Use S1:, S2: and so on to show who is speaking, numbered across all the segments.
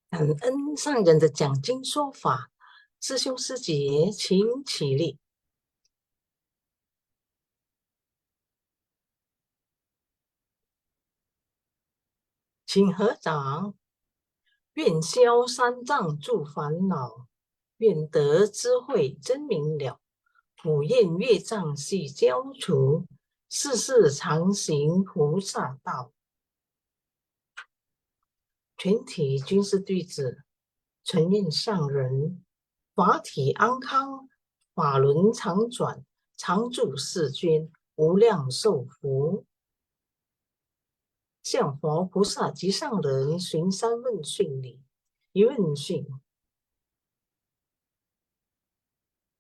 S1: 感恩上人的讲经说法，师兄师姐请起立，请合掌。愿消三障诸烦恼，愿得智慧真明了。普愿业障悉消除，世世常行菩萨道。全体军事弟子，承愿上人法体安康，法轮常转，常住世间，无量寿福。向佛菩萨及上人寻三问讯礼：一问讯，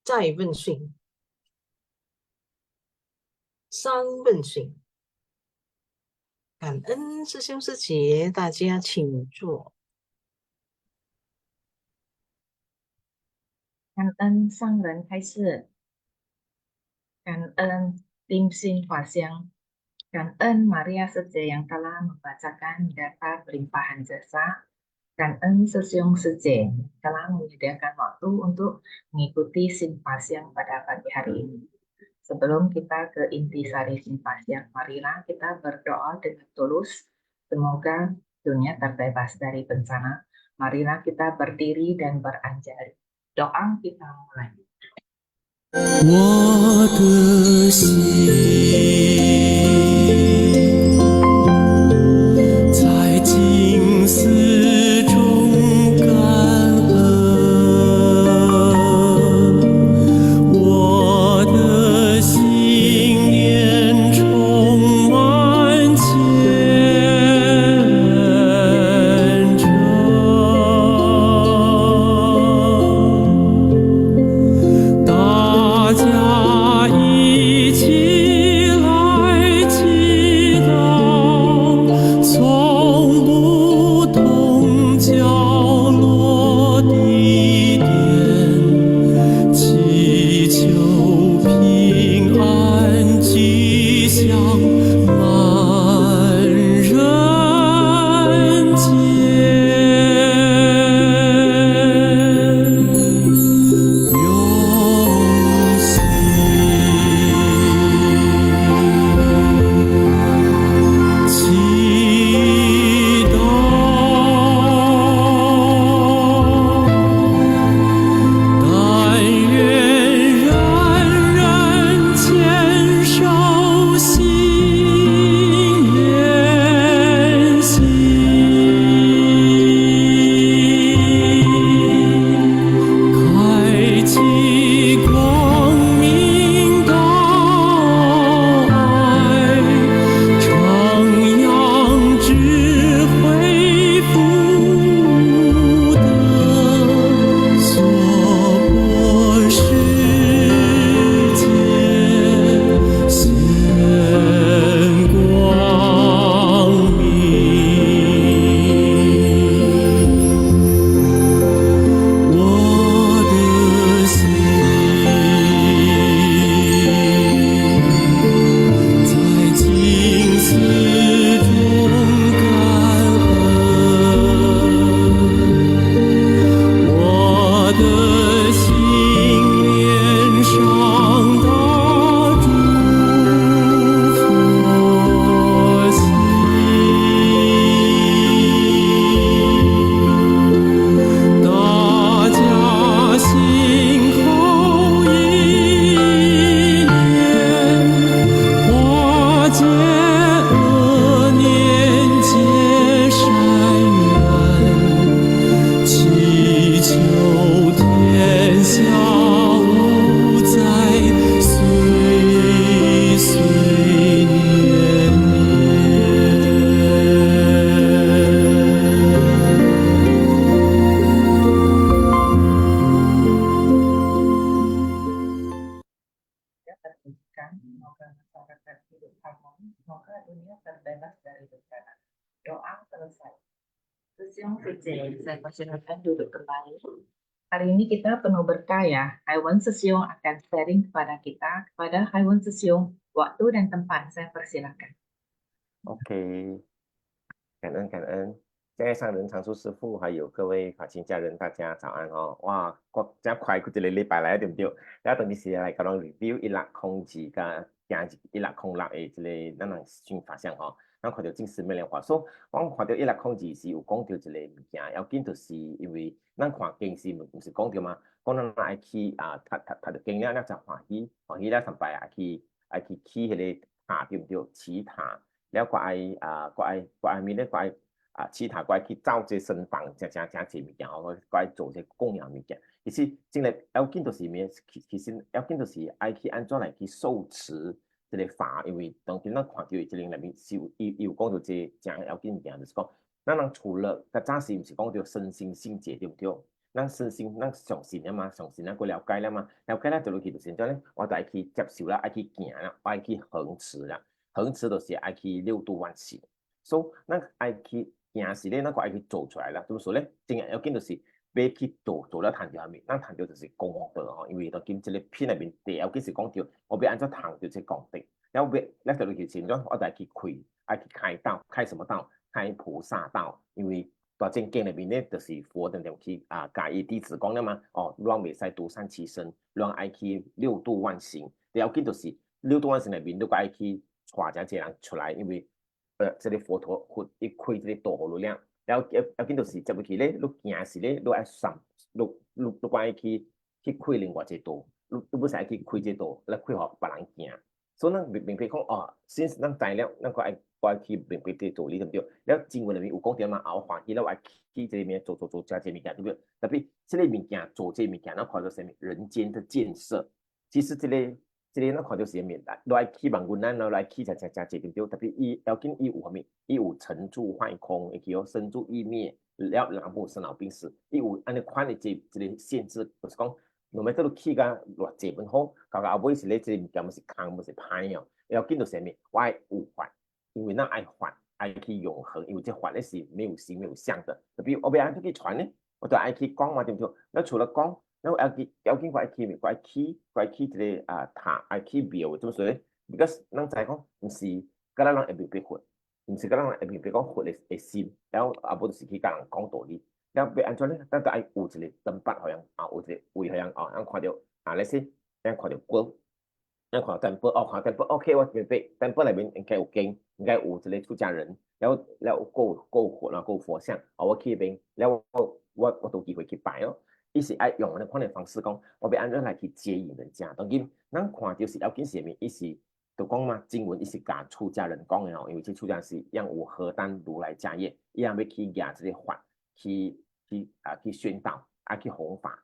S1: 再问讯，三问讯。感恩师兄师姐，大家请坐。
S2: 感恩上人开示，感恩tim sin Fasyang, 感恩 Maria Saja yang telah membacakan data pelimpahan jasa, 感恩师兄师姐 telah menyediakan waktu untuk mengikuti Sinfasyang pada pagi hari ini. Sebelum kita ke intisari Sinfasyang, marilah kita berdoa dengan tulus. Semoga dunia terbebas dari bencana. Marilah kita berdiri dan beranjali. Doa kita mulai.
S3: 我的心在静思中感恩，我的心念充满虔诚。大家一起来祈祷，从不同角落地点，祈求平安吉祥满人间。用心祈祷，但愿人人坚守信愿行。开启光明道爱，徜徉智慧福德，娑婆世界显光明。我的心在静思中感恩，我的心念上大诸佛心。大家心口意念，化解恶念结善缘，祈求天下无灾，岁岁年
S2: Ya, terwujudkan. Semoga masyarakat hidup harmoni, semoga dunia terbebas dari bencana. Doa selesai. Susyong Suje, saya persilakan duduk kembali. Hari ini kita penuh berkah ya. Haiwan Susyong akan sharing kepada kita, kepada Haiwan Susyong, waktu dan tempat. Saya persilakan.
S4: Ok, cảm ơn. 在上人常住师傅还有各位法亲家人，大家早安哦！哇，真快，佢一个礼拜来对不对？然后等你时来讲 review 1602加1606的这个咱人新法相哦，咱看到正式咩咧话，所以我看到1602是有讲到一个物件，要紧就是因为咱看经是唔是讲到嘛，讲咱爱去读着经了，咱就欢喜了上拜去起迄个塔对不对？起塔，了个爱咩咧？个爱其他怪去造这身房，正济物件，我怪做这供养物件。其实真个要紧就是咩？其实要紧就是爱去安怎来去受持这个法，因为当今咱看到这个内面是有讲到这正要紧物件，就是讲，咱人除了较早时毋是讲到身心性洁对不对？咱身心咱上信了嘛，上信了，过了解了嘛，了解了就落去就是怎咧？我就爱去接受啦，爱去行啦，我爱去恒持啦，恒持就是爱去六度万行，所以咱爱去。行是咧，咱个爱去做出来啦。怎么说咧？真个要紧就是要去做了谈条下面，咱谈条就是功德吼。因为到今这个片内面，第要紧是讲到我要安怎谈到这功德，然后咱就去前咗，我就去开，去开道，开什么道？开菩萨道。因为大正经里面咧，就是佛等去教义弟子讲了嘛。哦，乱未使独善其身，乱爱去六度万行。第要紧就是六度万行里面，都爱去带这人出来，因为。这个佛陀一开这个道路了，然后要紧就是接入去咧，你行是咧，你爱上，你爱去开另外一个道，你不使去开这道，来开互别人行。所以咱明白讲哦，先咱知了，咱个爱去明白这道理对不对？了经文里面有讲到嘛，我欢喜了，爱去这里面做这些物件对不对？特别这个物件做这物件，咱看到什么？人间的建设，其实这个咱看到是面啦，来去万云咱来去真济对不对？特别伊要紧伊有啥物？伊有成住坏空，会叫生住异灭，了人无生老病死，伊有安尼款的这个限制，就是讲，normally 都去个偌济本好，到后尾是咧这物件毋是空，毋是歹哦。要紧到啥物？我爱有法，因为咱爱法，爱去永恒，因为这法咧是没有形没有相的。特别我要安怎去传呢？我就爱去讲嘛，对不对？那除了讲。然后要紧我爱去这个塔，爱去庙，怎么说咧 ？because 咱知讲，唔是甲咱人会明白佛，唔是甲咱人会明白讲佛的心，然后无就是去甲人讲道理。然后要安怎咧？咱就爱有一个灯巴，好像有一个位，好像咱看到那些，咱看到光，咱看到灯巴，看灯巴 ，OK， 我明白，灯巴里面应该有经，应该有一个出家人，然后够佛啦，够佛像，我去边，然后我都机会去拜哦。伊是爱用那款的方式讲，我要安怎来去接引人家。当然，咱看就是要紧是咩？伊是就讲嘛，经文伊是甲出家人讲的哦，因为这出家人是让我何当如来家业，伊也要去举这个法，去宣导，去弘法。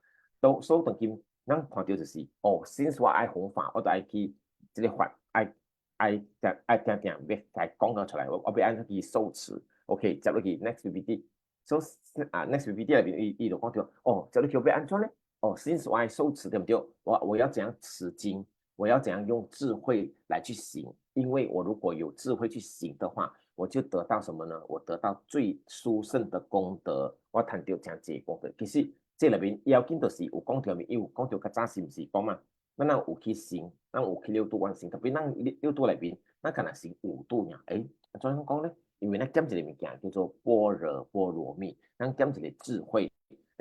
S4: 所以当今咱看到就是哦，since 我爱弘法，我就爱去这个法，爱定要讲到出来，我要安怎去受持。OK， 接落去 next PPT。所以next PPT 里面伊就讲到，哦，这里要安怎呢？哦 ，since 我爱受持对不对？我要怎样持经？我要怎样用智慧来去行？因为我如果有智慧去行的话，我就得到什么呢？我得到最殊胜的功德。我谈到这样子功德，其实这里面要紧就是有讲到面，有讲到较早是毋是讲嘛？咱有去行，咱有去六度万行，特别咱六度里面，咱可能是五度呀。怎样讲呢？因为咱减一个物件叫做般若波罗蜜，咱减一个智慧，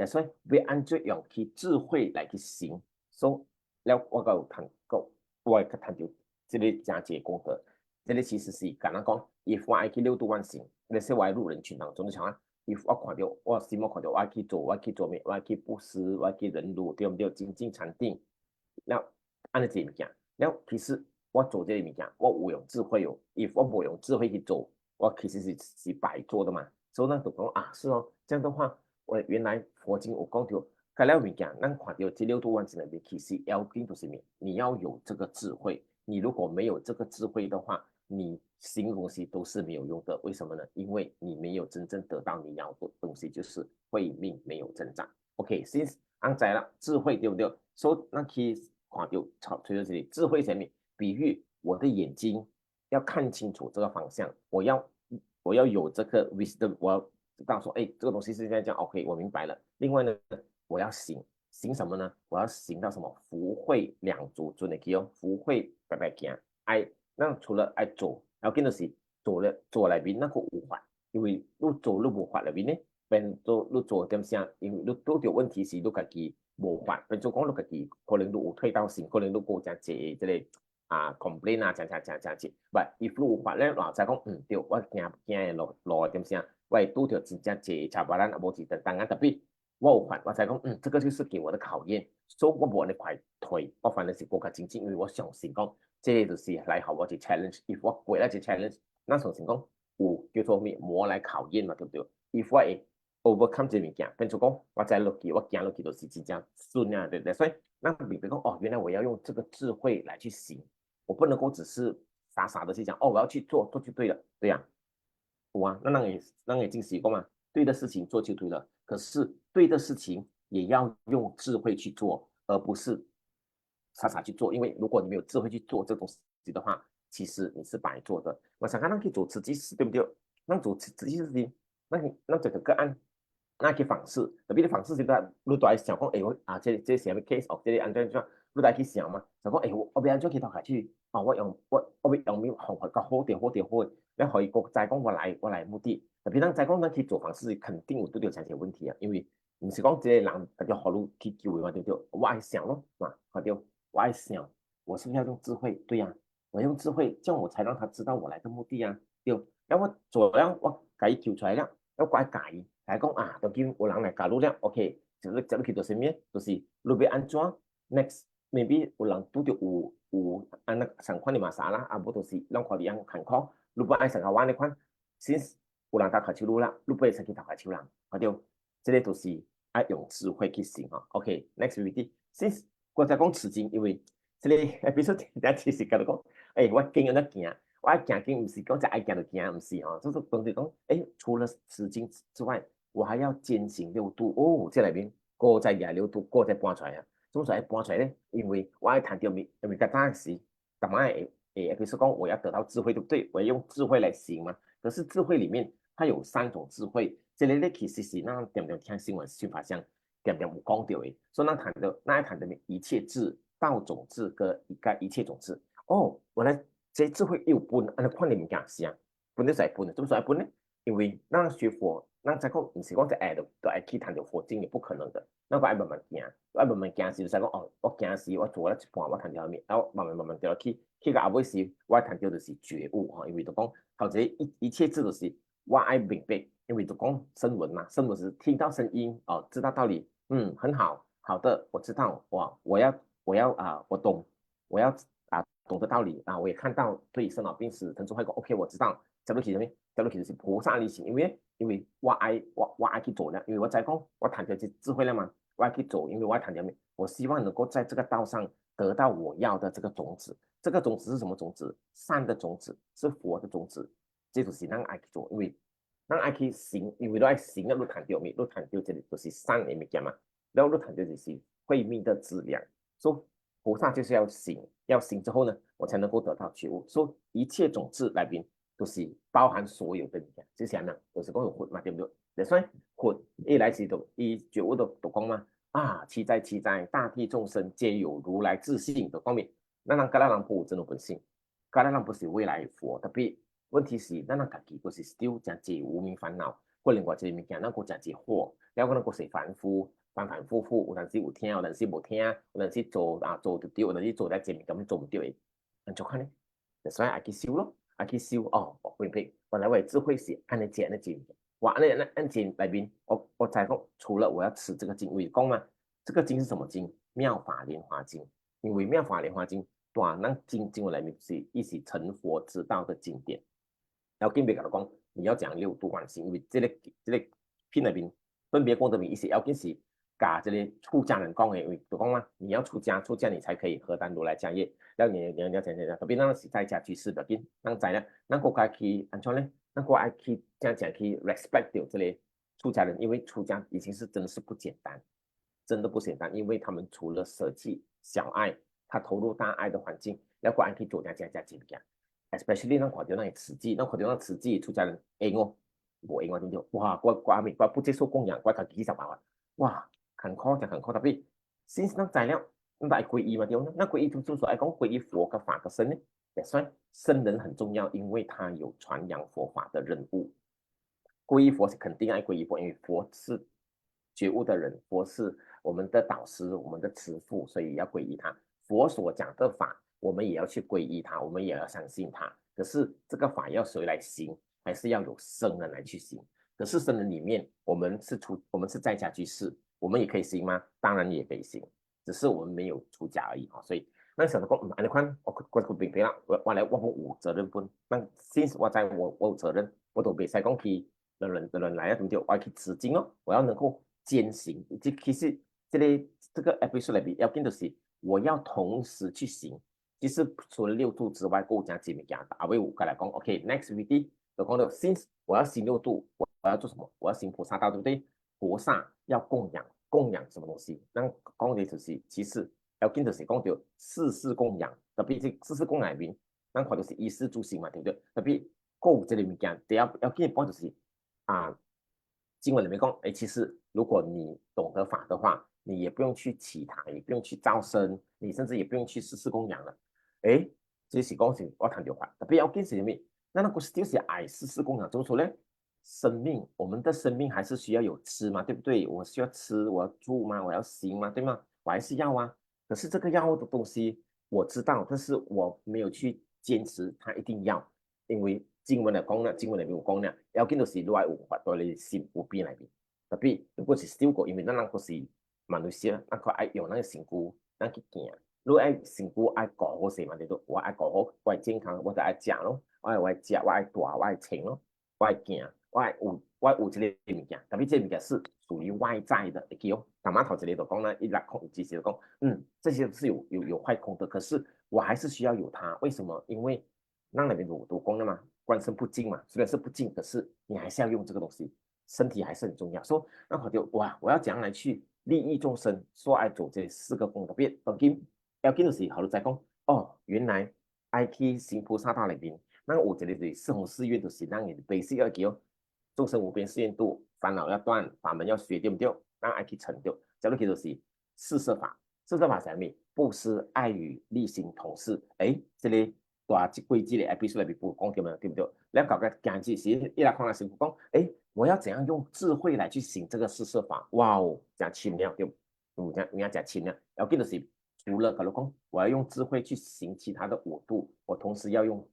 S4: 所以要按怎用去智慧来去行，所以了我有谈过，我会谈到这个真济功德，这个其实是简单讲，if 我爱去六度万行，那些我路人群当中，你想啊 ，if 我看到我心目看到我爱去做咩，我爱去布施，我爱去忍辱，对不对？精进禅定，了按照这物件，了其实我做这个物件，我有用智慧哦 ，if 我无用智慧去做。我其实是白做的嘛，所以咱就讲是哦，这样的话，我原来佛经有讲到，改了物件，咱看到这六度万行里面，其实要紧就是咩？你要有这个智慧，你如果没有这个智慧的话，你行东西都是没有用的。为什么呢？因为你没有真正得到你要的东西，就是慧命没有增长。OK，since 安在了智慧对不对？所以那去看到除了这里智慧前面，比喻我的眼睛。要看清楚这个方向，我要有这个 wisdom， 我要知道说，这个东西是这样讲 ，OK， 我明白了。另外呢，我要行什么呢？我要行到什么福慧两足尊的去哦，福慧白行，那除了爱做，然后跟着是做了里面那个五法，因为你做你无法入面呢，变做你做点啥，因为你拄着问题是你家己无法，变做讲你家己可能你有退到性，可能你有真济即个complain 真不，if 你有法咧，就讲对，我惊的路点啥，我会拄着真正济差别咱也无一等等啊，特别我有法，我才讲这个就是给我的考验，所以我无安尼快退，我反正是更加精进，因为我相信讲，这就是来好我去 challenge，if 我过了去 challenge，那相信讲有叫做咩磨来考验嘛，对不对？if 我会 overcome 这物件，变做讲我再落去，我行落去就是真正顺啊，对不对？所以那明白讲哦，原来我要用这个智慧来去行，我不能够只是傻傻的去讲哦，我要去做就对了，对呀、有啊，那也进行过嘛，对的事情做就对了，可是对的事情也要用智慧去做，而不是傻傻去做，因为如果你没有智慧去做这东西的话，其实你是白做的。我想看那去做慈济事，对不对？那做慈济事情，那整个个案，那去访视，特别你访视时候，你都爱想讲，我这什么 case 哦，这安怎怎，你都爱去想嘛，就讲我要安怎去头下去，我要用咩方法较好啲，你可以个再讲我来目的，特别咱再讲咱去做访视，肯定有拄着这些问题啊，因为唔是讲这个人大家好路去救的嘛，对不对？我爱想咯，嘛，好对，我爱想，我是不是要用智慧？对呀、我用智慧，这样我才让他知道我来的目的啊，对，然后我做了，我解救出来了，要怪改，来讲当今有人来加入了 ，OK， 就是去做什么？就是你要安怎 ？Next，maybe 有人拄着有安那相款的嘛啥啦，无就是让看你样看考，你不爱上下玩的款，since 有人打卡手路啦，你不会先去打卡手人，好对，这个都是爱用智慧去行哈。OK，next PPT，since 我在讲此经，因为这个 episode 其实讲到讲，我经有得行。我爱行经，不是讲只爱行就行，不是哦，就是等于讲，除了持经之外，我还要坚行六度哦，这里面过再廿六度，过再搬出来啊，怎么说搬出来呢？因为我爱谈到咪个当时，干嘛比如说讲我要得到智慧，对不对？我要用智慧来行嘛。可是智慧里面它有3种智慧，这里咧其实是那点点听新闻新法上点点有讲到的，所以那谈的一切智、道种智跟一切种智。哦，原来这智慧有分，按看你物件是啊，分得在分的，怎么说分呢？因为咱学佛，咱再讲，不是讲在爱都爱去谈到佛经，也不可能的。那个爱慢慢行，爱慢慢行时就使讲哦，我行时我做了一半，我谈到面，然后慢慢掉落去到后尾时，我谈到就是觉悟哈，因为就讲头一切智就是我爱明白，因为就讲声闻嘛，声闻是听到声音哦，知道道理，很好，好的，我知道，我要我懂，我要懂得道理啊，我也看到对生老病死疼痛坏过 ，OK， 我知道。走路去什么？走路去就是菩萨力行，因为我爱去做了，因为我在讲我谈到智慧了嘛，我爱去做，因为我谈到我希望能够在这个道上得到我要的这个种子。这个种子是什么种子？善的种子，是佛的种子。这就是咱爱去做，因为咱爱去行，因为都爱行的，你谈到咩？你谈到这里就是善的物件嘛，然后你谈到就是慧命的资粮，所以菩萨就是要行之后呢，我才能够得到觉悟。所以一切种子来宾。都是包含所有的物件，就是安样，就是讲有佛嘛，对不对？所以佛一来是就伊觉悟的讲嘛，其在大地众生皆有如来自性的方面，咱人人不有真的本性，咱人不是未来佛，特别问题是咱人家己就是 still 真济无明烦恼，或另外一个物件，咱个真济惑，了个咱个是反复，有阵时有听，有阵时无听，有阵时做就对，有阵时做在前面咁做唔对，咁就看呢，所以爱去修咯。去修明白，原来我的智慧是按你讲的经，我按经来宾，我才讲，除了我要吃这个经，为讲嘛，这个经是什么经？妙法莲华经，因为妙法莲华经，那经文来面是一起成佛之道的经典。然后经别讲讲，你要讲六度观心，因为这个片里边分别讲的一些要紧是。甲这个出家人讲的，就讲嘛，你要出家你才可以荷担如来家业。然后你要讲，特别咱是在家居士的，咱知咧，咱国家去安怎咧？咱国爱去讲去 respect 掉这类出家人，因为出家已经是真的是不简单，真的不简单，因为他们除了舍弃小爱，他投入大爱的环境，然后国爱去做这几件 ，especially 咱看到那慈济，咱看到那慈济出家人无对不对？哇，我不接受供养，我自己10万，哇！很khó，特別先咱知了，咱來皈依嘛對，那皈依就是說，講皈依佛跟法跟僧呢，也算僧人很重要，因為他有傳揚佛法的任務。皈依佛是肯定爱皈依佛，因为佛是觉悟的人，佛是我们的导师，我们的慈父，所以要皈依他。佛所讲的法，我们也要去皈依他，我们也要相信他。可是这个法要谁来行，还是要有僧人来去行。可是僧人里面，我们是在家居士，我们也可以行吗？当然也可以行，只是我们没有出家而已啊。所以那時候講，你看我平平啦，我有責任分。那 since 我有責任，我都袂使講去人來啊，對不對？我要去持經哦，我要能夠兼行。其實這個 episode 裏邊要緊就是我要同時去行。其實除了6度之外，我有講幾物件，阿偉有過來講 ，OK，next week 就講到 since 我要行6度，我要做什麼？我要行菩薩道，對不對？菩薩要供養什麼東西？那講的就是其實。要緊就是講到四事供養，特別是四事供養裏面，咱看就是衣食住行嘛，對不對？特別購這類物件，第要緊的point就是經文裏面講，其實如果你懂得法的話，你也不用去祈禱，也不用去招生，你甚至也不用去四事供養了。這是講是我談到法，特別要緊是什麼？那個 still 是愛四事供養，怎麼說呢？生命，我們的生命還是需要有吃嘛，對不對？我需要吃，我要住嘛，我要行嘛，對嗎？我還是要啊。可是這個要的東西我知道，但是我沒有去堅持，它一定要，因為經文嚟講呢，經文裏面有講呢，要緊就是你愛有法對你心有變裏邊。特別如果是still過，因為咱個是manusia，咱個愛用那個身軀，咱去行。如果愛身軀愛顧好勢嘛，你都我愛顧好，我愛健康，我就愛食咯，我愛食，我愛大，我愛清咯，我愛行，我愛有這類物件，特別這物件是屬於外在的，會記哦。打碼頭這裡都講呢，一來空即是講，這些是有壞空的，可是我還是需要有它。為什麼？因為那裡面都講了嘛，官身不淨嘛，雖然是不淨，可是你還是要用這個東西，身體還是很重要。所以那我就哇，我要怎樣來去利益眾生，說愛做這4個功德，別當今要緊就是後來再講，原來愛去行菩薩道裡邊，那我這裡的四弘誓願就是讓你 basic 要記哦。眾生無邊誓願度，煩惱要斷，法門要學，對不對？那愛去成就，假如佢就是四攝法，四攝法係咩？布施、愛語、利行、同事。這裡大幾個episode裏邊講到嘛，對不對？你要搞個講解時，一來看到師父講，我要怎樣用智慧來去行這個四攝法？哇哦，講輕了，對不？你要講輕了，要緊就是除了假如講我要用智慧去行其他的5度，我同時要用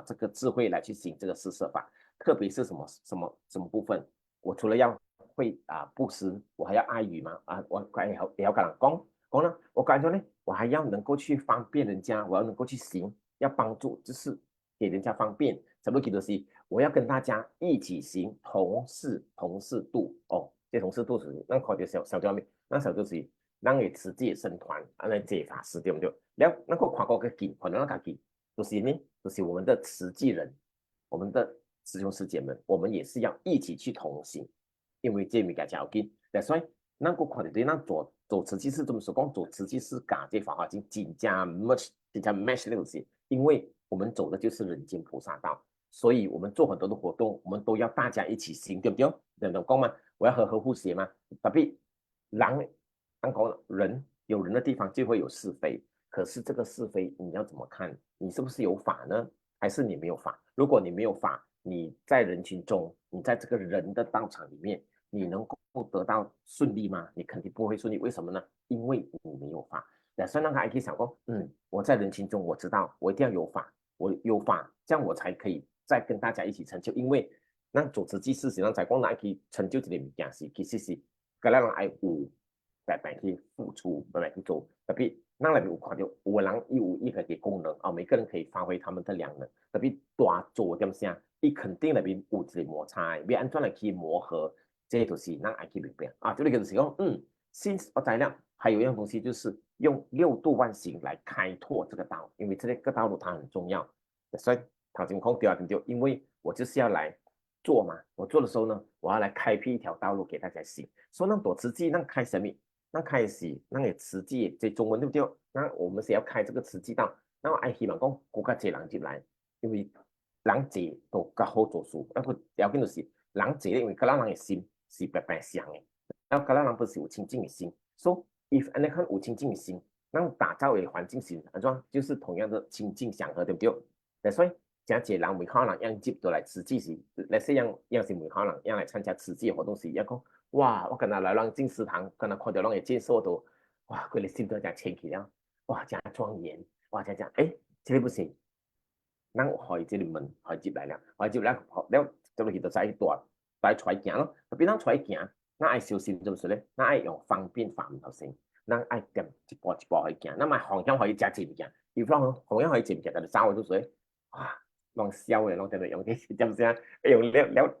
S4: 這個智慧來去行這個四攝法。特別是什麼部分？我除了要會布施，我還要愛語嘛？我也要跟人講呢。我感覺呢，我還要能夠去方便人家，我要能夠去行，要幫助，就是給人家方便。什麼東西？我要跟大家一起行，同事度。這同事度是那考慮小條面，那小就是讓你持戒僧團那戒法師，對不對？然後那個跨過個經，可能那個經就是呢，就是我們的持戒人，我們的師兄師姐們，我們也是要一起去同行，因為這物件較緊。所以，那個看對，那做慈濟是這麼說，講做慈濟是假借法華經，真加 match 那東西。因為我們走的就是人間菩薩道，所以我們做很多的活動，我們都要大家一起行，對不對？人講嘛，我要和互協嘛。特別人有人的地方就會有是非，可是這個是非你要怎麼看？你是不是有法呢？還是你沒有法？如果你沒有法，你在人群中，你在這個人的道場裡面，你能夠得到順利嗎？你肯定不會順利。為什麼呢？因為你沒有法。所以那個還可以想過，我在人群中，我知道我一定要有法，我有法，這樣我才可以再跟大家一起成就。因為那做慈濟事實上在講，那可以成就這個物件是，其實是個人愛有白白去付出，白白去做。特別那裏面有看到有個人有一個功能，每個人可以發揮他們的良能。特別大做點啥，伊肯定裏面有一個摩擦，要安怎來去磨合，這就是咱愛去明白這裡就是講since 我知了，還有一樣東西就是用6度萬行來開拓這個道，因為這個道路它很重要。所以頭先講對對，因為我就是要來做嘛，我做的時候呢，我要來開闢一條道路給大家行。所以那多慈濟，那開什麼？那開始那個慈濟在中文對不對？那我們是要開這個慈濟道，那我愛希望講更加多人進來，因為人濟都較好做事。那個要緊就是人濟，因為各人的心是白白相的。然後，各人不是有清淨的心，所以 if 你看有清淨的心，那打造的環境是安怎？就是同樣的清淨祥和，對不對？所以真济人未可能样接到来慈济是，那些样是未可能样来参加慈济的活动时，一讲哇，我跟他来让进食堂，跟他看到人嘅介绍到，哇，佢哋心都真清起了，哇，真庄严，哇，真誒，这个不行，咱開這個門開接來了，開接來了，就落去就使帶出來行咯，特別咱出來行，咱愛小心，就是咧，咱愛用方便法唔頭先，咱愛點一步一步去行，咱咪方向可以加前物件，如果方向可以前物件，就走就是咧，哇，攏笑嘅，攏在度用啲點聲，用了，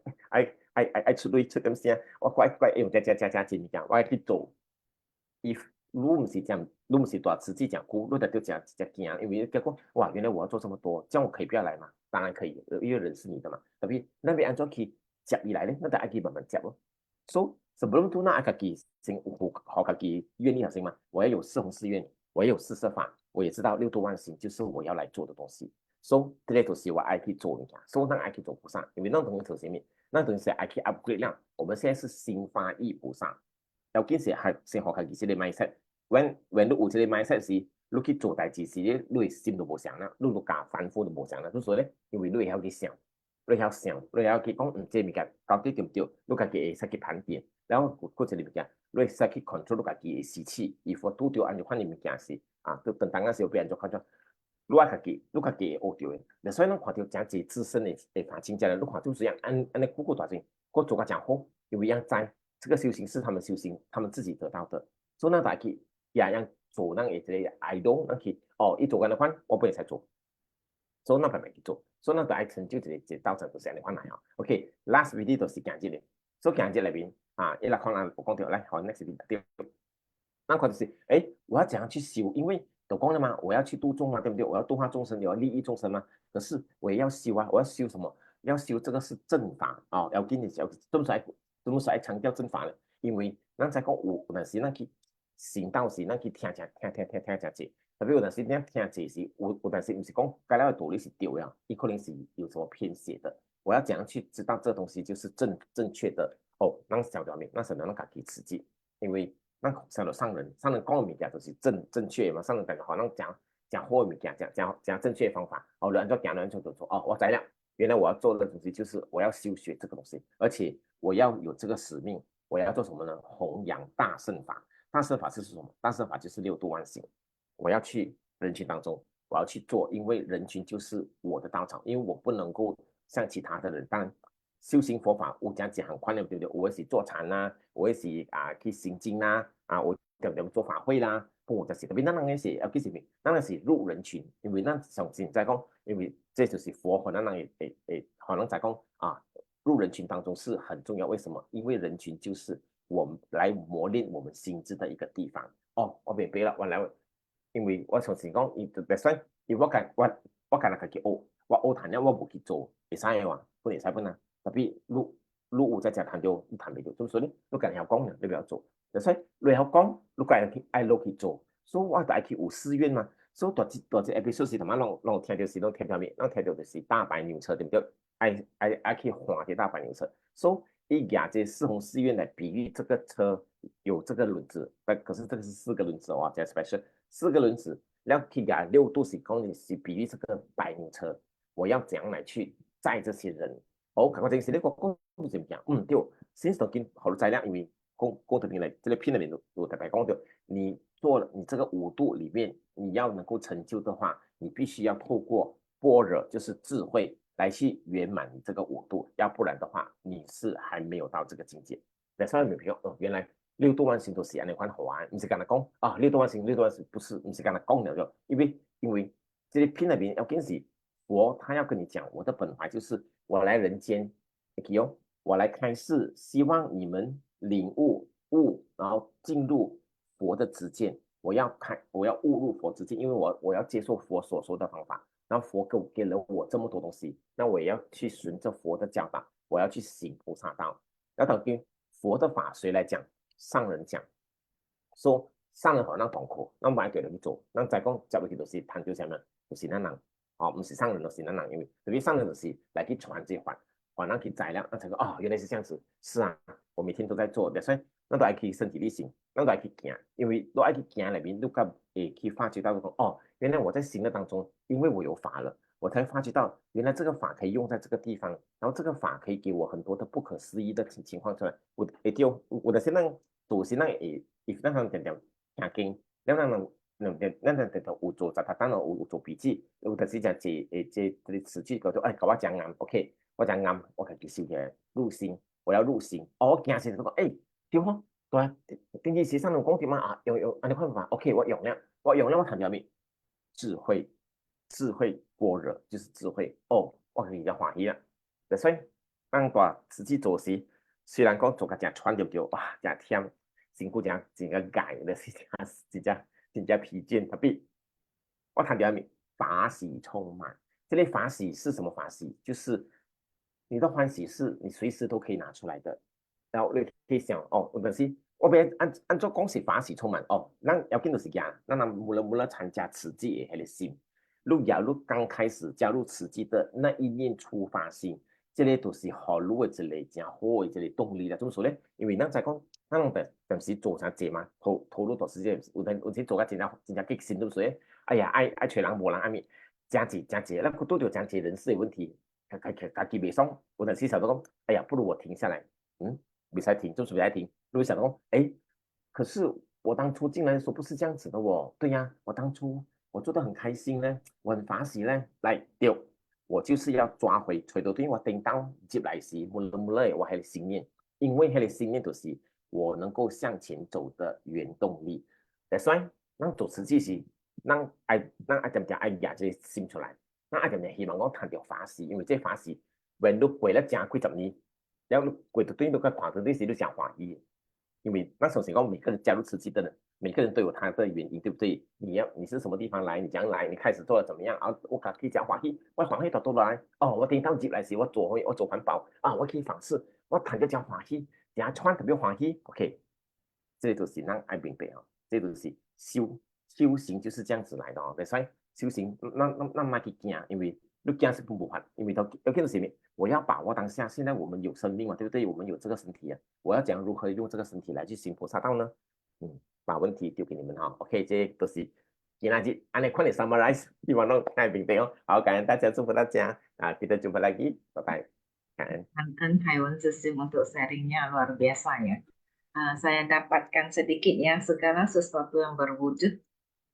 S4: 愛出類出點聲，我乖用加前物件，我愛去做，if 如唔是這樣，如唔是大慈濟講故，你就只驚，因為結果哇，原來我要做這麼多，這樣我可以不要來嘛？當然可以，因為人是你的嘛。特別那邊按照去接以來咧，那就愛去慢慢接咯。So sebelum tu nak愛自己先學自己願力先嘛。我要有四弘誓願，我要有四攝法，我也知道6度萬行就是我要來做的東西。So 這些都是我愛去做的。So 那愛去做菩薩，因為那東西頭前面，那東西愛去 upgrade 啦。我們現在是心法意菩薩。要緊是係先學自己嘅 mindset。when 你有這個 mindset 時，你去做代志時咧，你心都無想啦，你都假反覆都無想啦。所以咧，因為你會曉去想，你會曉去講，這物件到底對唔對？你家己會使去盤點，然後嗰一個物件，你會使去 control 你家己嘅士氣。如果拄着按照款嘅物件時，都等當嗰時候變做看做，你家己會學到嘅。所以咱看到真濟自身嘅法親家人，你看就是樣按尼個大陣，個做個真好，因為樣知。這個修行是他們修行，他們自己得到的。所以那大去也讓做那個這個 idol， 那去一做緊的話，我不會才做。所以那排咪去做，所以那就愛成就這道場就是安尼款嚟哦。OK，last video 就是行節嚟，所以行節裏邊一來看我講到來，好 next video 對。那佢就是我要怎樣去修？因為都講了嘛，我要去度眾嘛，對不對？我要度化眾生，我要利益眾生嘛。可是我也要修啊，我要修什麼？要修這個是正法要跟你講，都冇使強調正法咧，因為咱在講有陣時咱去行道時，咱去聽真濟，特別有陣時咱聽濟時，有陣時唔是講該了的道理是對啊，伊可能是有什麼偏斜的。我要怎樣去知道這東西就是正確的？咱曉得未？咱曉得咱家己自己，因為咱曉得上人講嘅物件就是正確嘛，上人講咱講好嘅物件，講正確的方法，人就講人就做，我知了，原來我要做的東西就是我要修學這個東西，而且我要有這個使命，我要做什麼呢？弘揚大乘法。大乘法是什麼？大乘法就是6度萬行。我要去人群當中，我要去做，因為人群就是我的道場，因為我不能夠像其他的人。當然，修行佛法有講很寬的，對不對？我會是坐禪啦，我會是去行經啦，我點做法會啦，不就是特別咱人是要去什麼？咱人是入人群，因為咱上次在講，因為這就是佛可能人可能在講入人群當中是很重要，為什麼？因為人群就是我們來磨練我們心智的一個地方。我明白了，原來因為我從前講，因為我今日自己學，我學談了我冇去做，會使嘅話，不會使本啊。特別你有在這談到，你談唔到，所以你今日曉講，你不要做。所以你曉講，你該愛落去做，所以我就愛去有誓願嘛。所以大隻 episode 是同埋攏聽到是攏聽到咩？攏聽到就是大白牛車，對不對？愛去換這大白牛車，所以以這4弘誓願來比喻這個車有這個輪子，可是這個是4個輪子哦，這 special 4個輪子，然後去牙6度是講你是比喻這個白牛車，我要怎樣來去載這些人？趕快這個是你講點講？對，先都經好多材料，因為講得明來，這個片裏面有特別講到，你做了你這個5度裡面，你要能夠成就的話，你必須要透過般若，就是智慧。來去圓滿你這個5度，要不然的話，你是還沒有到這個境界。那所以你譬如原來6度萬行都是安尼款好玩，不是跟他講6度萬行不是跟他講了就，因為這些片裏面要跟是佛，他要跟你講，我的本懷就是我來人間，我來開示，希望你們領悟，然後進入佛的知見，我要悟入佛知見，因為我要接受佛所說的方法。然後佛給了我這麼多東西，那我也要去順着佛的教導，我要去行菩薩道。要等於佛的法誰來講？上人講，說上人好像講課，那買對了去做，那再講接落去就是談究什麼？就是咱人，不是上人，就是咱人，因為特別上人就是來去傳這還人去材料，那才說原來是這樣子，是啊，我每天都在做，所以那都愛去身體力行，那都愛去行，因為都愛去行裏面，都會去發覺到原來我在行的當中，因為我有法了，我才发觉到原来这个法可以用在这个地方，然后这个法可以给我很多的不可思议的情况出来。我的现在做现在那样点行经，那有做杂单有做笔記，有就是講這詞句叫做甲我講啱 ，OK， 我講啱，我自己收起來入心，我要入心。我驚時就講對吼，對啊，定義時上有講點啊，用安尼看法 ，OK， 我用了，我談條咩？智慧般若就是智慧哦，我比較歡喜啦。所以當大實際做時，雖然講做個真喘對不對？哇，真忝，辛苦真個解的是真正疲倦，特別我談到法喜充滿。這類法喜是什麼法喜？就是你的歡喜是你隨時都可以拿出來的。然後你可以想哦，有陣時我別按照講是法喜充滿哦，咱要緊就是講，咱無論參加慈濟的迄個心。假如剛開始加入慈濟的那一念出發心，這個都是好路的一個真好的一個動力啦。怎麼說呢？因為咱在講，咱平時做啥濟嘛，投入到時間，有時做個真正激心，對不對？哎呀，愛找人無人愛面，真濟，咱拄到真濟人事的問題，家己袂爽，有陣時想到講，哎呀，不如我停下來，別使停，就是別使停。如果想到講，可是我當初進來的時候不是這樣子的哦，對呀，我當初。我做得很開心呢，我很歡喜呢，來對，我就是要抓回，隨到對我頂到接來時，無論我還有信念，因為那個信念就是我能夠向前走的原動力。所以，咱做慈濟時，咱愛點愛壓這個心出來，咱愛點希望我談到法喜，因為這法喜，when 你過了正幾十年，然後你過到對你個看到這時，你想歡喜，因為那首先講每個人加入慈濟的人。每個人都有他的原因，對不對？你是什麼地方來？你怎樣來？你開始做得怎麼樣？啊，我可以講歡喜，我歡喜到到來。哦，我聽到接來時，我做環保啊，我可以訪視，我談個講歡喜，等下穿特別歡喜。OK， 這就是咱愛明白哦，這就是修行就是這樣子來的哦。所以修行，那賣去驚，因為你驚是不法，因為要見到什麼？我要把握當下，現在我們有生命嘛，對不對？我們有這個身體啊，我要講如何用這個身體來去行菩薩道呢？把問題丟給你們哈 ，OK， 這都是今日按你快點 summarize， 希望能太明白哦。好，感恩大家，祝福大家啊，kita jumpa lagi， 拜拜。感
S2: 恩Taiwan Sesium untuk sharingnya luar biasa ya. Saya dapatkan sedikit ya, segala sesuatu yang berwujud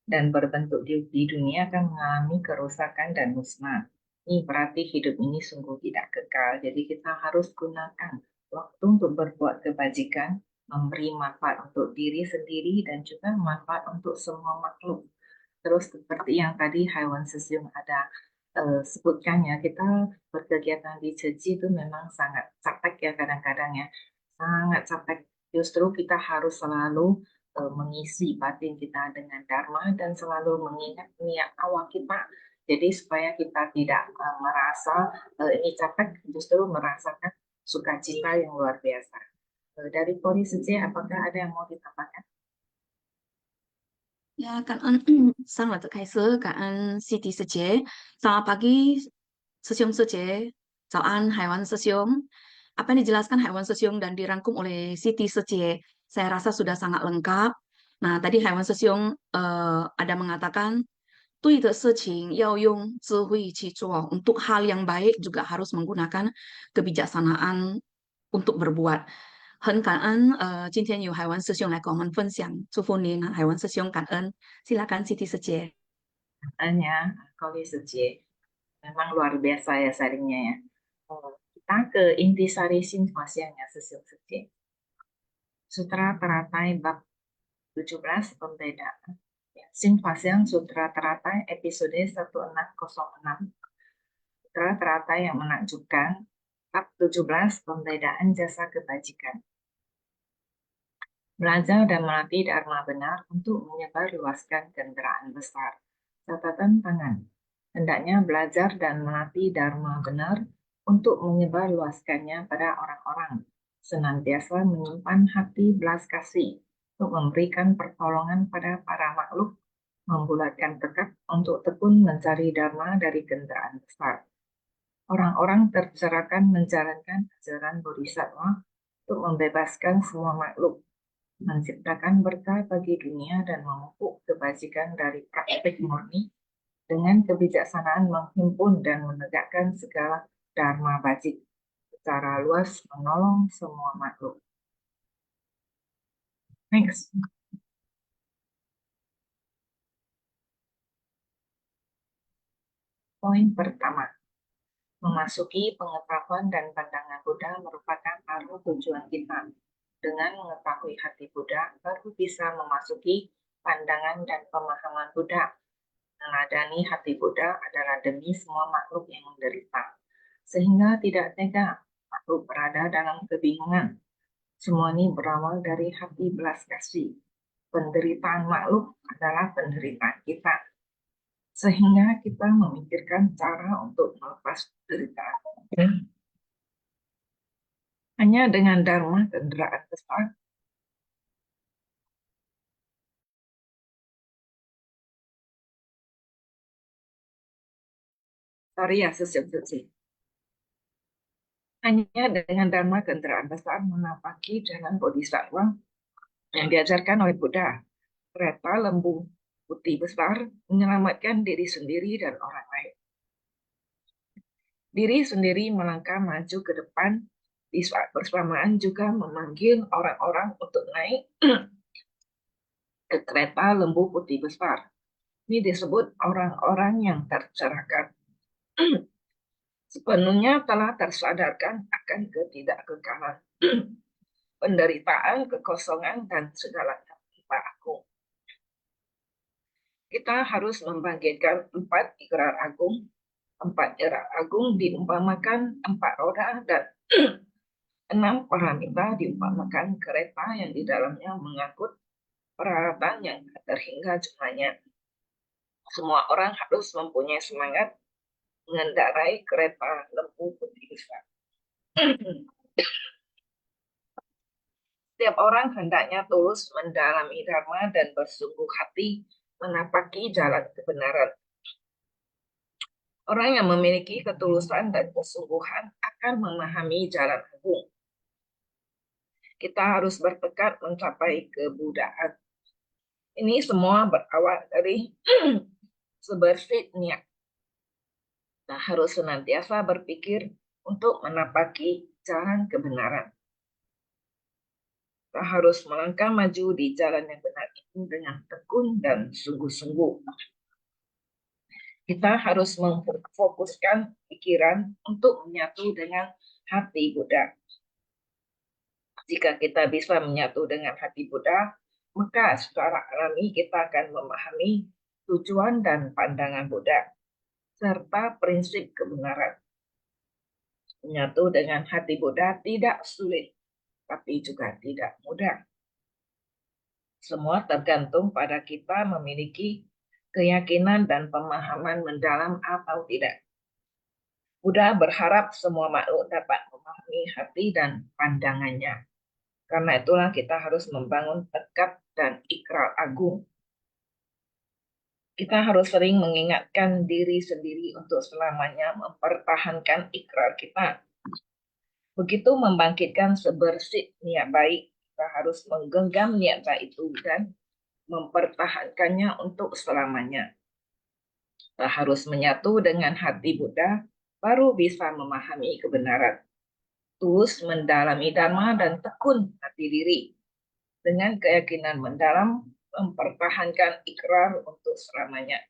S2: dan berbentuk di dunia akan mengalami kerusakan dan musnah. Ini berarti hidup ini sungguh tidak kekal. Jadi kita harus gunakan waktu untuk berbuat kebajikan, memberi manfaat untuk diri sendiri dan juga manfaat untuk semua makhluk. Terus seperti yang tadi Haiwan Sesium ada sebutkan ya, kita berkegiatan di Ceji itu memang sangat capek ya kadang-kadang ya, sangat capek. Justru kita harus selalu mengisi batin kita dengan dharma dan selalu mengingat niat awal kita. Jadi supaya kita tidak merasa ini capek, justru merasakan sukacita yang luar biasa. Dari Poli Sece, apakah ada yang mau ditambahkan?
S5: Ya, 感恩上了的开始，感恩 Siti 师姐。Selamat pagi, 师兄师姐。早安，海湾师兄。Apa yang dijelaskan Haiwan Sesium dan dirangkum oleh Siti Sece, saya rasa sudah sangat lengkap. Nah, tadi Haiwan Sesium ada mengatakan, 对的事情要用智慧去做， untuk hal yang baik juga harus menggunakan kebijaksanaan untuk berbuat. 很感恩今天有海湾师兄来跟我们分享，祝福您，海湾师兄，感恩。Silakan Siti Sece.
S2: 感恩ya, Poli Sece. Memang luar biasa ya sharingnya ya. Kita ke intisari Sinfasianya Sesium Sece. Sutra Teratai bab 17 pembedaan. Sinfasiang Sutra Teratai episode 1606. Sutra Teratai yang menakjubkan bab 17 pembedaan jasa kebajikan. Belajar dan melatih dharma benar untuk menyebarluaskan kendaraan besar. Catatan tangan. Hendaknya belajar dan melatih dharma benar untuk menyebarluaskannya pada orang-orang. Senantiasa menyimpan hati belas kasih untuk memberikan pertolongan pada para makhluk, membulatkan tekad untuk tekun mencari dharma dari kendaraan besar. Orang-orang tercerahkan menjalankan ajaran Bodhisattva untuk membebaskan semua makhluk, menciptakan berkah bagi dunia dan memupuk kebajikan dari praktik murni dengan kebijaksanaan menghimpun dan menegakkan segala dharma bajik secara luas menolong semua makhluk. Next. Poin pertama, memasuki pengetahuan dan pandangan Buddha merupakan arah tujuan kita. Dengan mengetahui hati Buddha, baru bisa memasuki pandangan dan pemahaman Buddha. Meladani hati Buddha adalah demi semua makhluk yang menderita, sehingga tidak tega makhluk berada dalam kebingungan. Semua ini berawal dari hati belas kasih. Penderitaan makhluk adalah penderitaan kita, sehingga kita memikirkan cara untuk melepas penderitaan. Hanya dengan dharma kendaraan besar hanya dengan dharma kendaraan besar menapaki jalan bodhisattva yang diajarkan oleh Buddha. Kereta lembu putih besar menyelamatkan diri sendiri dan orang lain. Diri sendiri melangkah maju ke depan, di saat bersamaan juga memanggil orang-orang untuk naik ke kereta lembu putih besar. Ini disebut orang-orang yang tercerahkan. Sepenuhnya telah tersadarkan akan ketidakkekalan, penderitaan, kekosongan, dan segala tanpa aku. Kita harus membangkitkan 4 ikrar agung. 4 ikrar agung diumpamakan 4 roda dan 6 paramita diumpamakan kereta yang di dalamnya mengangkut peralatan yang tak terhingga jumlahnya. Semua orang harus mempunyai semangat mengendarai kereta lembu putih besar. Setiap orang hendaknya tulus mendalami dharma dan bersungguh hati menapaki jalan kebenaran. Orang yang memiliki ketulusan dan kesungguhan akan memahami jalan agung. Kita harus bertekad mencapai kebuddhaan. Ini semua berawal dari sebersih niat. Kita harus senantiasa berpikir untuk menapaki jalan kebenaran. Kita harus melangkah maju di jalan yang benar itu dengan tekun dan sungguh-sungguh. Kita harus memfokuskan pikiran untuk menyatu dengan hati Buddha. Jika kita bisa menyatu dengan hati Buddha, maka secara alami kita akan memahami tujuan dan pandangan Buddha, serta prinsip kebenaran. Menyatu dengan hati Buddha tidak sulit, tapi juga tidak mudah. Semua tergantung pada kita memiliki keyakinan dan pemahaman mendalam atau tidak. Buddha berharap semua makhluk dapat memahami hati dan pandangannya. Karena itulah kita harus membangun tekad dan ikrar agung. Kita harus sering mengingatkan diri sendiri untuk selamanya mempertahankan ikrar kita. Begitu membangkitkan sebersih niat baik, kita harus menggenggam niat baik itu dan mempertahankannya untuk selamanya. Kita harus menyatu dengan hati Buddha, baru bisa memahami kebenaran. Tulus mendalami dharma dan tekun hati diri. Dengan keyakinan mendalam, mempertahankan ikrar untuk selamanya.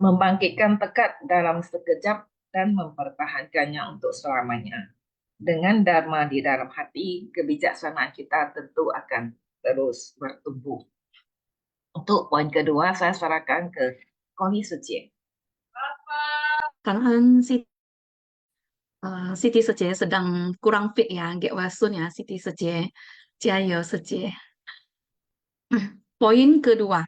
S2: Membangkitkan tekad dalam sekejap dan mempertahankannya untuk selamanya. Dengan dharma di dalam hati, kebijaksanaan kita tentu akan terus bertumbuh. Untuk poin kedua, saya serahkan ke Koni Suci.
S5: Cảm ơn Siti Sece sedang kurang fit ya, Gek Wasun ya, Siti Sece. Jayo Sece. Poin kedua,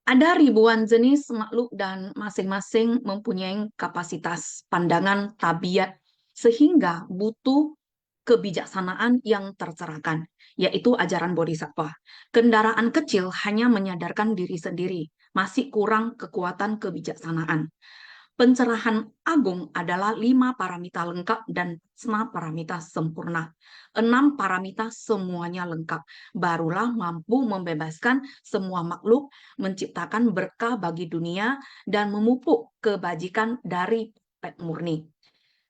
S5: ada ribuan jenis makhluk dan masing-masing mempunyai kapasitas, pandangan, tabiat, sehingga butuh kebijaksanaan yang tercerahkan, yaitu ajaran Bodhisattva. Kendaraan kecil hanya menyadarkan diri sendiri, masih kurang kekuatan kebijaksanaan. Pencerahan agung adalah 5 paramita lengkap dan 6 paramita sempurna. 6 paramita semuanya lengkap. Barulah mampu membebaskan semua makhluk, menciptakan berkah bagi dunia, dan memupuk kebajikan dari pet murni.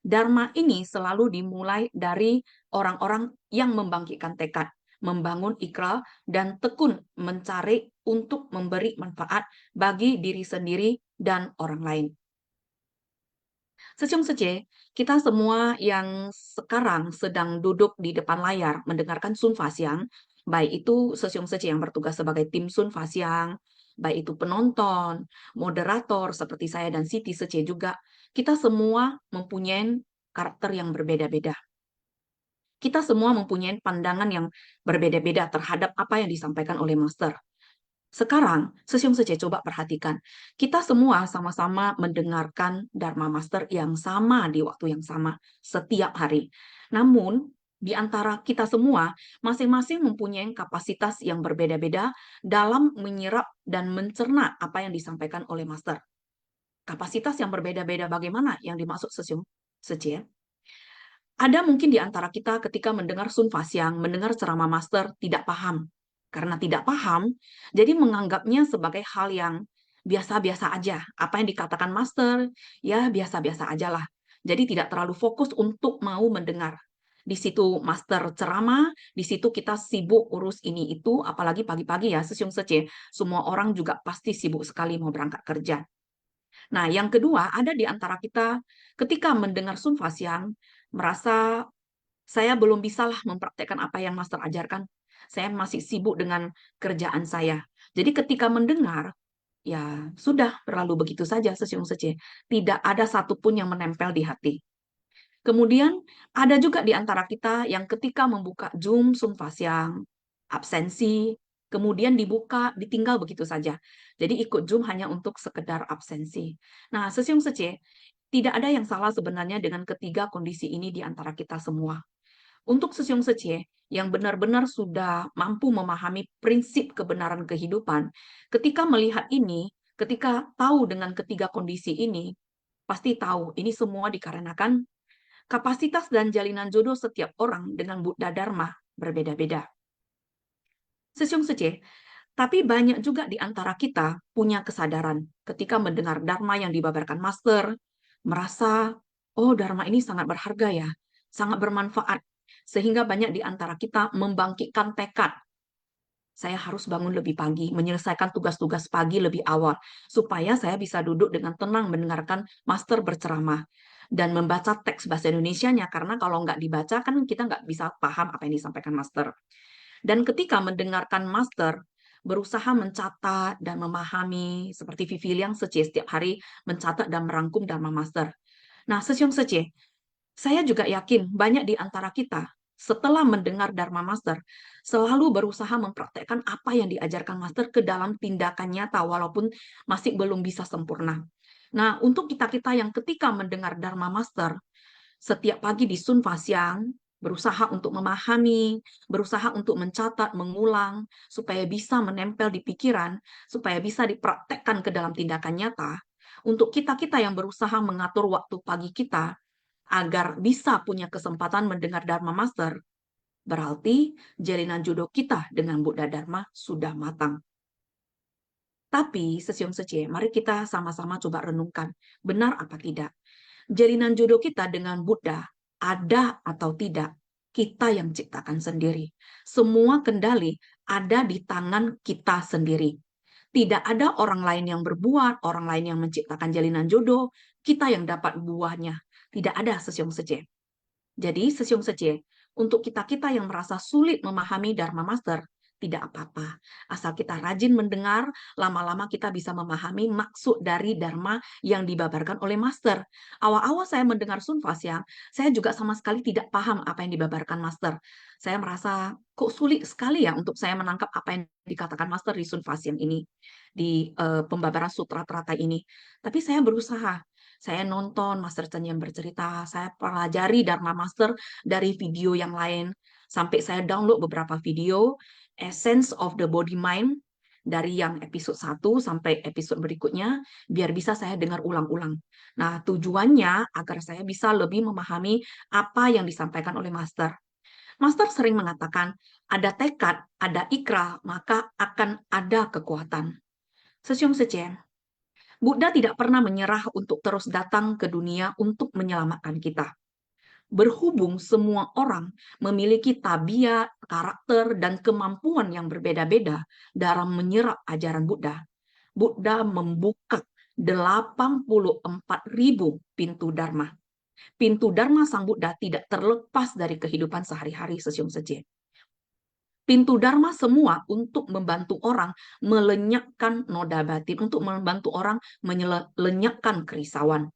S5: Dharma ini selalu dimulai dari orang-orang yang membangkitkan tekad, membangun ikrar, dan tekun mencari untuk memberi manfaat bagi diri sendiri dan orang lain. Sejong Sece, kita semua yang sekarang sedang duduk di depan layar mendengarkan Sun Faxiang, baik itu Sejong Sece yang bertugas sebagai tim Sun Faxiang, baik itu penonton, moderator seperti saya dan Siti Sece juga, kita semua mempunyai karakter yang berbeda-beda. Kita semua mempunyai pandangan yang berbeda-beda terhadap apa yang disampaikan oleh Master. Sekarang, Sesium Sece coba perhatikan. Kita semua sama-sama mendengarkan Dharma Master yang sama di waktu yang sama setiap hari. Namun, di antara kita semua, masing-masing mempunyai kapasitas yang berbeda-beda dalam menyerap dan mencerna apa yang disampaikan oleh Master. Kapasitas yang berbeda-beda bagaimana yang dimaksud Sesium Sece? Ada mungkin di antara kita ketika mendengar Sun Faxiang, mendengar ceramah Master, tidak paham. Karena tidak paham, jadi menganggapnya sebagai hal yang biasa-biasa aja. Apa yang dikatakan Master, ya biasa-biasa aja lah. Jadi tidak terlalu fokus untuk mau mendengar. Di situ Master ceramah, di situ kita sibuk urus ini itu, apalagi pagi-pagi ya, Sesiung Sece. Semua orang juga pasti sibuk sekali mau berangkat kerja. Nah, yang kedua, ada di antara kita ketika mendengar Sun Faxiang, merasa saya belum bisalah mempraktekkan apa yang Master ajarkan. Saya masih sibuk dengan kerjaan saya. Jadi ketika mendengar, ya sudah berlalu begitu saja Sesiung Sece. Tidak ada satupun yang menempel di hati. Kemudian ada juga di antara kita yang ketika membuka Zoom Sun Faxiang, absensi, kemudian dibuka, ditinggal begitu saja. Jadi ikut Zoom hanya untuk sekedar absensi. Nah, Sesiung Sece, tidak ada yang salah sebenarnya dengan ketiga kondisi ini di antara kita semua. Untuk Sesiung Sece yang benar-benar sudah mampu memahami prinsip kebenaran kehidupan, ketika melihat ini, ketika tahu dengan ketiga kondisi ini, pasti tahu ini semua dikarenakan kapasitas dan jalinan jodoh setiap orang dengan Buddha Dharma berbeda-beda. Sesiung Sece, tapi banyak juga di antara kita punya kesadaran ketika mendengar Dharma yang dibabarkan Master, merasa, oh Dharma ini sangat berharga ya, sangat bermanfaat. Sehingga banyak di antara kita membangkitkan tekad. Saya harus bangun lebih pagi, menyelesaikan tugas-tugas pagi lebih awal, supaya saya bisa duduk dengan tenang mendengarkan Master berceramah dan membaca teks bahasa Indonesianya, karena kalau nggak dibaca kan kita nggak bisa paham apa yang disampaikan Master. Dan ketika mendengarkan Master, berusaha mencatat dan memahami, seperti Vivi Liang Sece setiap hari mencatat dan merangkum Dharma Master. Nah, Sesiung Sece, saya juga yakin banyak di antara kita setelah mendengar Dharma Master selalu berusaha mempraktekkan apa yang diajarkan Master ke dalam tindakan nyata walaupun masih belum bisa sempurna. Nah, untuk kita-kita yang ketika mendengar Dharma Master setiap pagi di Sun Faxiang berusaha untuk memahami, berusaha untuk mencatat, mengulang supaya bisa menempel di pikiran, supaya bisa dipraktekkan ke dalam tindakan nyata. Untuk kita-kita yang berusaha mengatur waktu pagi kita agar bisa punya kesempatan mendengar Dharma Master, berarti jalinan jodoh kita dengan Buddha Dharma sudah matang. Tapi, Sesiung Sece, mari kita sama-sama coba renungkan, benar apa tidak? Jalinan jodoh kita dengan Buddha ada atau tidak? Kita yang ciptakan sendiri. Semua kendali ada di tangan kita sendiri. Tidak ada orang lain yang berbuat, orang lain yang menciptakan jalinan jodoh, kita yang dapat buahnya. Tidak ada Sesiung Sece. Jadi Sesiung Sece, untuk kita-kita yang merasa sulit memahami Dharma Master, tidak apa-apa. Asal kita rajin mendengar, lama-lama kita bisa memahami maksud dari Dharma yang dibabarkan oleh Master. Awal-awal saya mendengar Sun Faxiang, saya juga sama sekali tidak paham apa yang dibabarkan Master. Saya merasa kok sulit sekali ya untuk saya menangkap apa yang dikatakan Master di Sun Faxiang ini, di pembabaran sutra teratai ini. Tapi saya berusaha. Saya nonton Master Chen yang bercerita, saya pelajari Dharma Master dari video yang lain, sampai saya download beberapa video, Essence of the Body Mind, dari yang episode 1 sampai episode berikutnya, biar bisa saya dengar ulang-ulang. Nah, tujuannya agar saya bisa lebih memahami apa yang disampaikan oleh Master. Master sering mengatakan, ada tekad, ada ikrah, maka akan ada kekuatan. Sesyum Secen, Buddha tidak pernah menyerah untuk terus datang ke dunia untuk menyelamatkan kita. Berhubung semua orang memiliki tabiat, karakter, dan kemampuan yang berbeda-beda dalam menyerap ajaran Buddha, Buddha membuka 84.000 pintu Dharma. Pintu Dharma Sang Buddha tidak terlepas dari kehidupan sehari-hari Sesyum Secen. Pintu Dharma semua untuk membantu orang melenyapkan noda batin, untuk membantu orang melenyapkan kerisauan.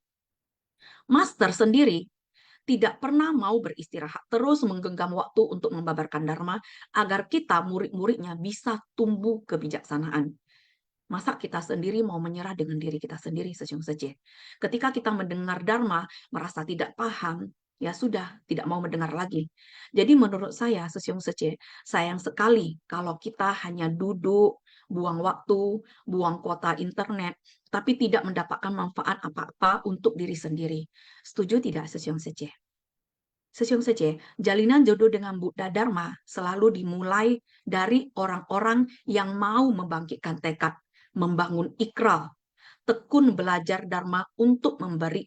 S5: Master sendiri tidak pernah mau beristirahat, terus menggenggam waktu untuk membabarkan Dharma agar kita murid-muridnya bisa tumbuh kebijaksanaan. Masa kita sendiri mau menyerah dengan diri kita sendiri, Sesyum Secen? Ketika kita mendengar Dharma, merasa tidak paham, ya sudah, tidak mau mendengar lagi. Jadi menurut saya, Sesyum Secen, sayang sekali kalau kita hanya duduk, buang waktu, buang kuota internet, tapi tidak mendapatkan manfaat apa-apa untuk diri sendiri. Setuju tidak, Sesyum Secen? Sesyum Secen, jalinan jodoh dengan Buddha Dharma selalu dimulai dari orang-orang yang mau membangkitkan tekad, membangun ikrar, tekun belajar Dharma untuk memberi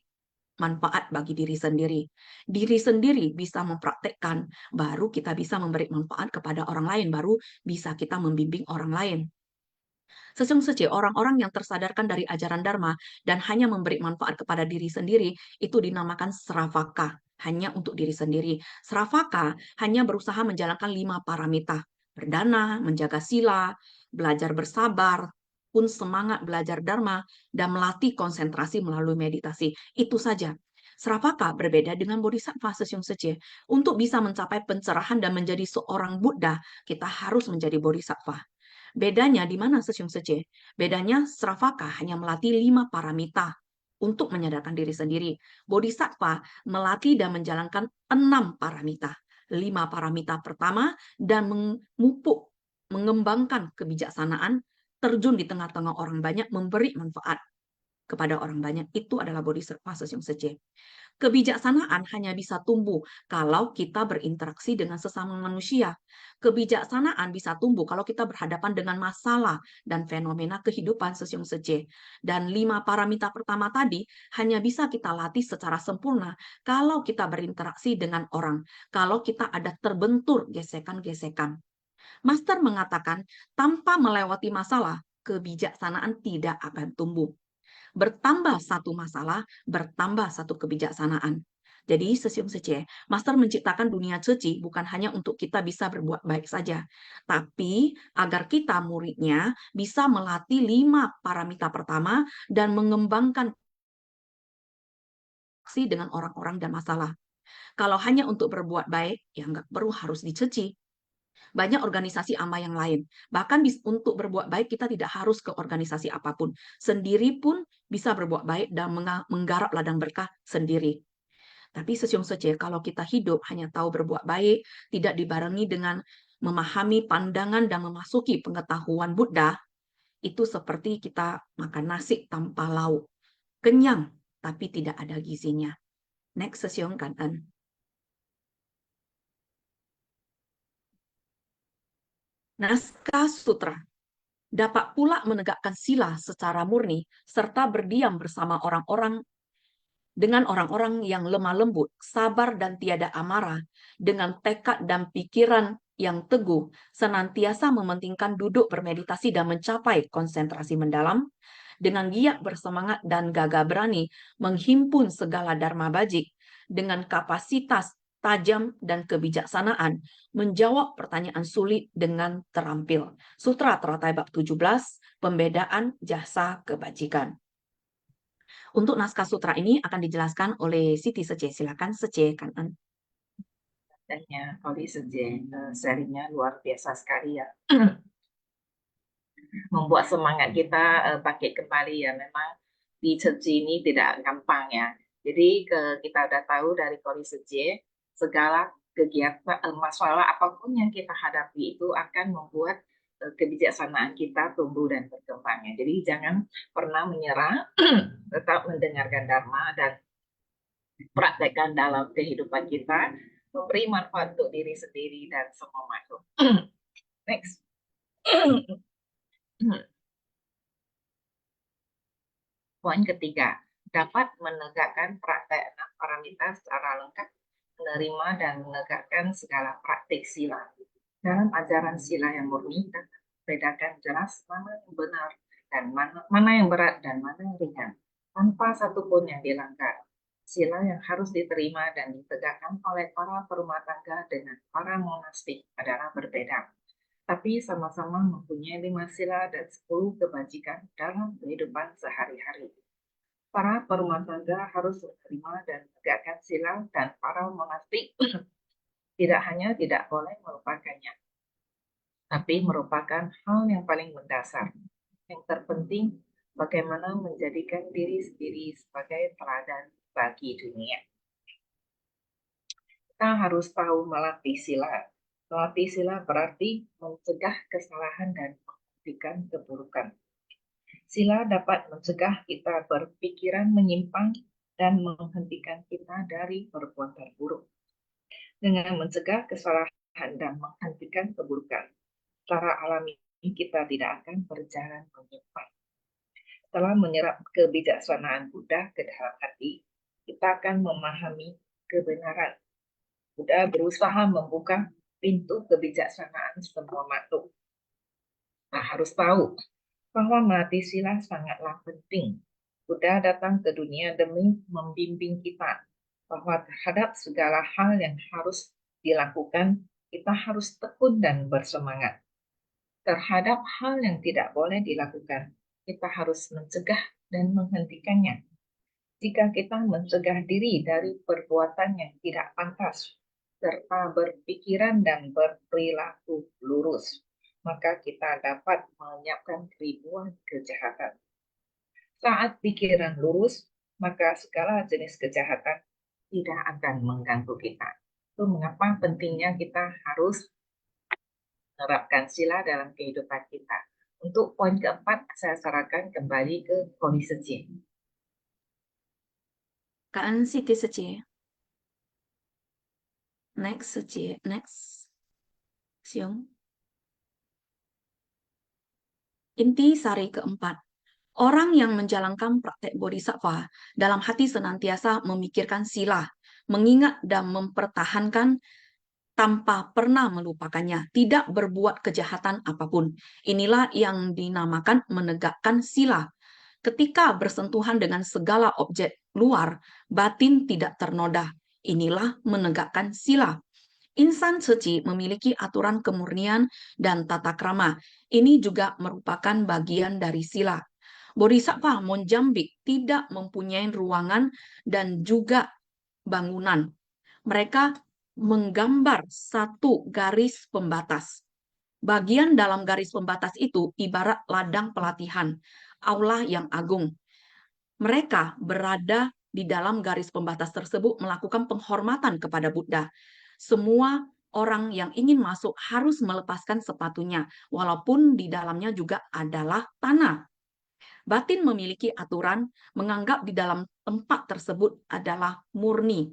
S5: manfaat bagi diri sendiri. Diri sendiri bisa mempraktekkan, baru kita bisa memberi manfaat kepada orang lain, baru bisa kita membimbing orang lain. Sesyum Secen, orang-orang yang tersadarkan dari ajaran Dharma dan hanya memberi manfaat kepada diri sendiri, itu dinamakan Sravaka, hanya untuk diri sendiri. Sravaka hanya berusaha menjalankan 5 paramita, berdana, menjaga sila, belajar bersabar, pun semangat belajar Dharma, dan melatih konsentrasi melalui meditasi. Itu saja. Sravaka berbeda dengan Bodhisattva, Sesyum Secen. Untuk bisa mencapai pencerahan dan menjadi seorang Buddha, kita harus menjadi Bodhisattva. Bedanya di mana, Sesyum Secen? Bedanya Sravaka hanya melatih 5 paramita untuk menyadarkan diri sendiri. Bodhisattva melatih dan menjalankan 6 paramita. 5 paramita pertama dan memupuk, mengembangkan kebijaksanaan, terjun di tengah-tengah orang banyak, memberi manfaat kepada orang banyak. Itu adalah Bodhisattva, Sesyum Secen. Kebijaksanaan hanya bisa tumbuh kalau kita berinteraksi dengan sesama manusia. Kebijaksanaan bisa tumbuh kalau kita berhadapan dengan masalah dan fenomena kehidupan, Sesyum Secen. Dan 5 paramita pertama tadi hanya bisa kita latih secara sempurna kalau kita berinteraksi dengan orang, kalau kita ada terbentur gesekan-gesekan. Master mengatakan, tanpa melewati masalah, kebijaksanaan tidak akan tumbuh. Bertambah satu masalah, bertambah satu kebijaksanaan. Jadi, Sesyum Secen, Master menciptakan dunia ceci bukan hanya untuk kita bisa berbuat baik saja, tapi agar kita muridnya bisa melatih 5 paramita pertama dan mengembangkan dengan orang-orang dan masalah. Kalau hanya untuk berbuat baik, ya nggak perlu harus diceci. Banyak organisasi amal yang lain. Bahkan untuk berbuat baik kita tidak harus ke organisasi apapun. Sendiri pun bisa berbuat baik dan menggarap ladang berkah sendiri. Tapi Sesyum Secen, kalau kita hidup hanya tahu berbuat baik, tidak dibarengi dengan memahami pandangan dan memasuki pengetahuan Buddha, itu seperti kita makan nasi tanpa lauk. Kenyang, tapi tidak ada gizinya. Next, Sesyum Kan'en. Naskah Sutra dapat pula menegakkan sila secara murni serta berdiam bersama orang-orang dengan orang-orang yang lemah lembut, sabar dan tiada amarah, dengan tekad dan pikiran yang teguh, senantiasa mementingkan duduk bermeditasi dan mencapai konsentrasi mendalam, dengan giat bersemangat dan gagah berani menghimpun segala dharma bajik, dengan kapasitas tajam dan kebijaksanaan, menjawab pertanyaan sulit dengan terampil. Sutra Teratai Bab 17, Pembedaan Jasa Kebajikan. Untuk naskah sutra ini akan dijelaskan oleh Siti Secen. Silakan Secen Kan'en.
S2: Tanya Koli Secen, sharingnya luar biasa sekali ya. Membuat semangat kita bangkit kembali ya. Memang di ceci ini tidak gampang ya. Jadi kita udah tahu dari Koli Secen, segala kegiatan masalah apapun yang kita hadapi itu akan membuat kebijaksanaan kita tumbuh dan berkembangnya. Jadi jangan pernah menyerah, tetap mendengarkan Dharma dan praktekkan dalam kehidupan kita, memberi manfaat untuk diri sendiri dan semua makhluk. Next. Poin ketiga, dapat menegakkan praktek enam paramita secara lengkap, menerima dan menegakkan segala praktik sila. Dalam ajaran sila yang murni, bedakan jelas mana yang benar dan mana yang berat dan mana yang ringan, tanpa satupun yang dilanggar. Sila yang harus diterima dan ditegakkan oleh para perumah tangga dengan para monastik adalah berbeda, tapi sama-sama mempunyai 5 sila dan 10 kebajikan dalam kehidupan sehari-hari. Para perumah tangga harus menerima dan menegakkan sila, dan para monastik tidak hanya tidak boleh melupakannya, tapi merupakan hal yang paling mendasar. Yang terpenting, bagaimana menjadikan diri sendiri sebagai teladan bagi dunia. Kita harus tahu melatih sila. Melatih sila berarti mencegah kesalahan dan menghentikan keburukan. Sila dapat mencegah kita berpikiran menyimpang dan menghentikan kita dari perbuatan buruk. Dengan mencegah kesalahan dan menghentikan keburukan, secara alami kita tidak akan berjalan menyimpang. Setelah menyerap kebijaksanaan Buddha ke dalam hati, kita akan memahami kebenaran. Buddha berusaha membuka pintu kebijaksanaan semua makhluk. Nah, harus tahu bahwa melatih sila sangatlah penting. Buddha datang ke dunia demi membimbing kita bahwa terhadap segala hal yang harus dilakukan, kita harus tekun dan bersemangat. Terhadap hal yang tidak boleh dilakukan, kita harus mencegah dan menghentikannya. Jika kita mencegah diri dari perbuatan yang tidak pantas, serta berpikiran dan berperilaku lurus, maka kita dapat melenyapkan ribuan kejahatan. Saat pikiran lurus, maka segala jenis kejahatan tidak akan mengganggu kita. Itu mengapa pentingnya kita harus menerapkan sila dalam kehidupan kita. Untuk poin keempat, saya sarankan kembali ke Koli Seji.
S5: Kaan Siti Seji. Next Seji. Next. Siung. Inti sari keempat. Orang yang menjalankan praktek bodhisattva dalam hati senantiasa memikirkan sila, mengingat dan mempertahankan tanpa pernah melupakannya, tidak berbuat kejahatan apapun. Inilah yang dinamakan menegakkan sila. Ketika bersentuhan dengan segala objek luar, batin tidak ternoda. Inilah menegakkan sila. Insan suci memiliki aturan kemurnian dan tata krama. Ini juga merupakan bagian dari sila. Bodhisattva Monjambik tidak mempunyai ruangan dan juga bangunan. Mereka menggambar satu garis pembatas. Bagian dalam garis pembatas itu ibarat ladang pelatihan, aula yang agung. Mereka berada di dalam garis pembatas tersebut melakukan penghormatan kepada Buddha. Semua orang yang ingin masuk harus melepaskan sepatunya, walaupun di dalamnya juga adalah tanah. Batin memiliki aturan menganggap di dalam tempat tersebut adalah murni.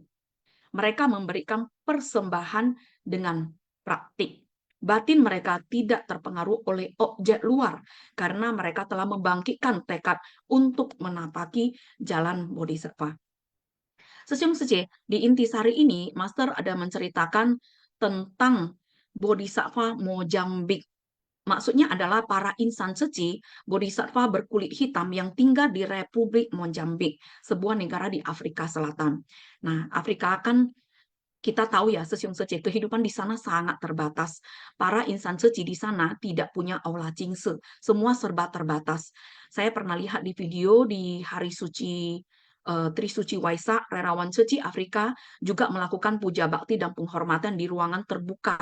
S5: Mereka memberikan persembahan dengan praktik. Batin mereka tidak terpengaruh oleh objek luar karena mereka telah membangkitkan tekad untuk menapaki jalan bodhisattva. Sesyung Sece, di intisari ini, Master ada menceritakan tentang bodhisattva Mojambik. Maksudnya adalah para insan suci, bodhisattva berkulit hitam yang tinggal di Republik Mojambik, sebuah negara di Afrika Selatan. Nah, Afrika kan kita tahu ya, Sesyung Sece, kehidupan di sana sangat terbatas. Para insan suci di sana tidak punya aula cingse, semua serba terbatas. Saya pernah lihat di video di hari suci Trisuci Waisak, relawan suci Afrika juga melakukan puja bakti dan penghormatan di ruangan terbuka.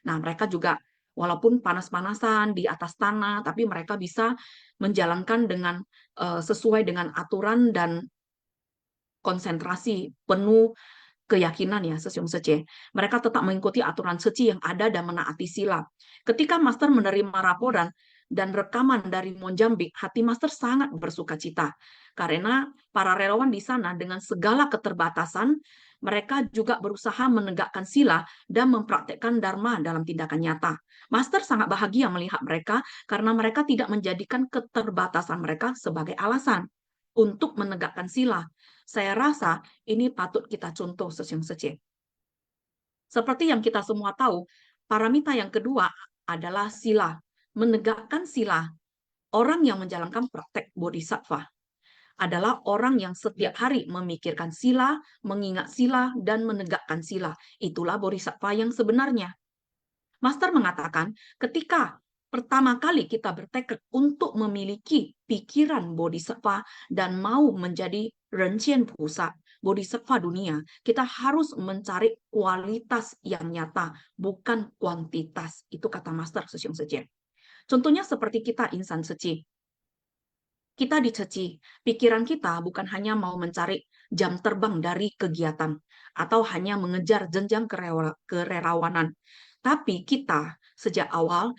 S5: Nah, mereka juga walaupun panas-panasan di atas tanah, tapi mereka bisa menjalankan dengan sesuai dengan aturan dan konsentrasi penuh keyakinan ya, Sesiung Sece. Mereka tetap mengikuti aturan seci yang ada dan menaati sila. Ketika Master menerima laporan dan rekaman dari Monjambik, hati Master sangat bersuka cita. Karena para relawan di sana dengan segala keterbatasan, mereka juga berusaha menegakkan sila dan mempraktekkan dharma dalam tindakan nyata. Master sangat bahagia melihat mereka karena mereka tidak menjadikan keterbatasan mereka sebagai alasan untuk menegakkan sila. Saya rasa ini patut kita contoh, Sesiung Sece. Seperti yang kita semua tahu, paramita yang kedua adalah sila. Menegakkan sila, orang yang menjalankan praktek bodhisattva adalah orang yang setiap hari memikirkan sila, mengingat sila, dan menegakkan sila. Itulah bodhisattva yang sebenarnya. Master mengatakan, ketika pertama kali kita bertekad untuk memiliki pikiran bodhisattva dan mau menjadi rencian pusat, bodhisattva dunia, kita harus mencari kualitas yang nyata, bukan kuantitas. Itu kata Master Sesiung Sece. Contohnya seperti kita insan seci. Kita diceci, pikiran kita bukan hanya mau mencari jam terbang dari kegiatan atau hanya mengejar jenjang kerelawanan. Tapi kita sejak awal,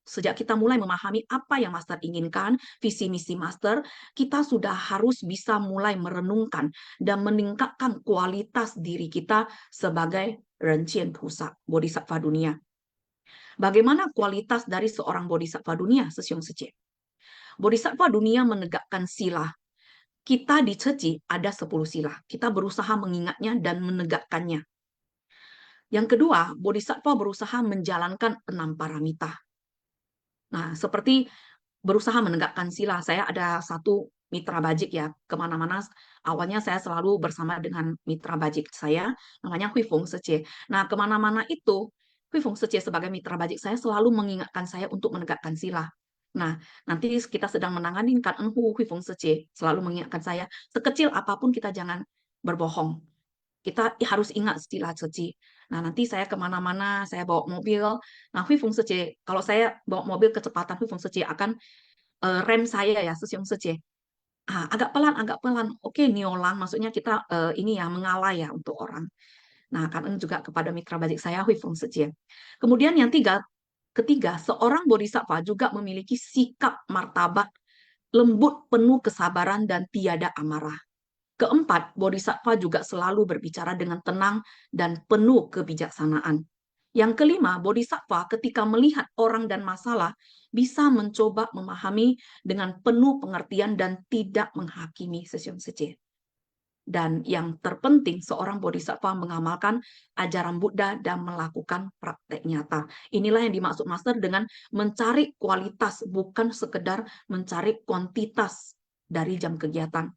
S5: sejak kita mulai memahami apa yang Master inginkan, visi misi Master, kita sudah harus bisa mulai merenungkan dan meningkatkan kualitas diri kita sebagai rencian pusat bodhisattva dunia. Bagaimana kualitas dari seorang bodhisattva dunia, Sesiung Sece? Bodhisattva dunia menegakkan sila. Kita diceci ada 10 sila. Kita berusaha mengingatnya dan menegakkannya. Yang kedua, bodhisattva berusaha menjalankan 6 paramita. Nah, seperti berusaha menegakkan sila. Saya ada satu mitra bajik ya, kemana-mana awalnya saya selalu bersama dengan mitra bajik saya, namanya Hui Feng Sece. Nah, kemana-mana itu, Hui Feng Sece sebagai mitra bajik saya selalu mengingatkan saya untuk menegakkan sila. Nah, nanti kita sedang menangani Kan Enhu Hui Feng Sece, selalu mengingatkan saya, sekecil apapun kita jangan berbohong. Kita harus ingat sila seci. Nah, nanti saya kemana-mana, saya bawa mobil. Nah, Hui Feng Sece, kalau saya bawa mobil kecepatan, Hui Feng Sece akan rem saya ya, Sesiung Sece. Agak pelan, agak pelan. Oke, niolang, maksudnya kita ini ya, mengalah ya untuk orang. Nah, karena juga kepada mitra bajik saya, Hui Feng Sece. Kemudian yang ketiga, seorang bodhisattva juga memiliki sikap martabat, lembut, penuh kesabaran, dan tiada amarah. Keempat, bodhisattva juga selalu berbicara dengan tenang dan penuh kebijaksanaan. Yang kelima, bodhisattva ketika melihat orang dan masalah bisa mencoba memahami dengan penuh pengertian dan tidak menghakimi, Sesiung Sece. Dan yang terpenting, seorang bodhisattva mengamalkan ajaran Buddha dan melakukan praktek nyata. Inilah yang dimaksud Master dengan mencari kualitas, bukan sekedar mencari kuantitas dari jam kegiatan.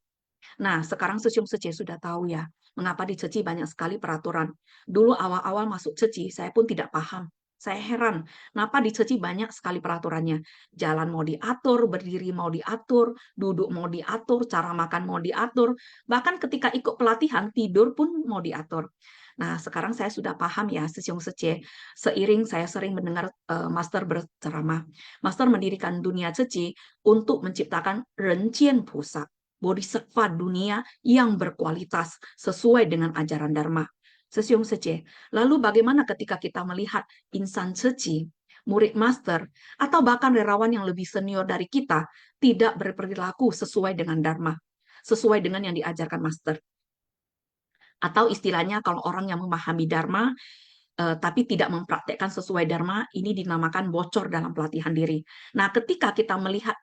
S5: Nah, sekarang Sesiung Sece sudah tahu ya, mengapa di Ceci banyak sekali peraturan. Dulu awal-awal masuk Ceci, saya pun tidak paham. Saya heran, kenapa di Ceci banyak sekali peraturannya. Jalan mau diatur, berdiri mau diatur, duduk mau diatur, cara makan mau diatur. Bahkan ketika ikut pelatihan, tidur pun mau diatur. Nah, sekarang saya sudah paham ya, Sesiung Sece. Seiring saya sering mendengar Master berceramah. Master mendirikan dunia Ceci untuk menciptakan rencian pusat, bodhisattva dunia yang berkualitas sesuai dengan ajaran Dharma. Sesiung Sece, lalu bagaimana ketika kita melihat insan Ceci, murid Master, atau bahkan relawan yang lebih senior dari kita, tidak berperilaku sesuai dengan Dharma, sesuai dengan yang diajarkan Master? Atau istilahnya kalau orang yang memahami Dharma, tapi tidak mempraktekkan sesuai Dharma, ini dinamakan bocor dalam pelatihan diri. Nah, ketika kita melihat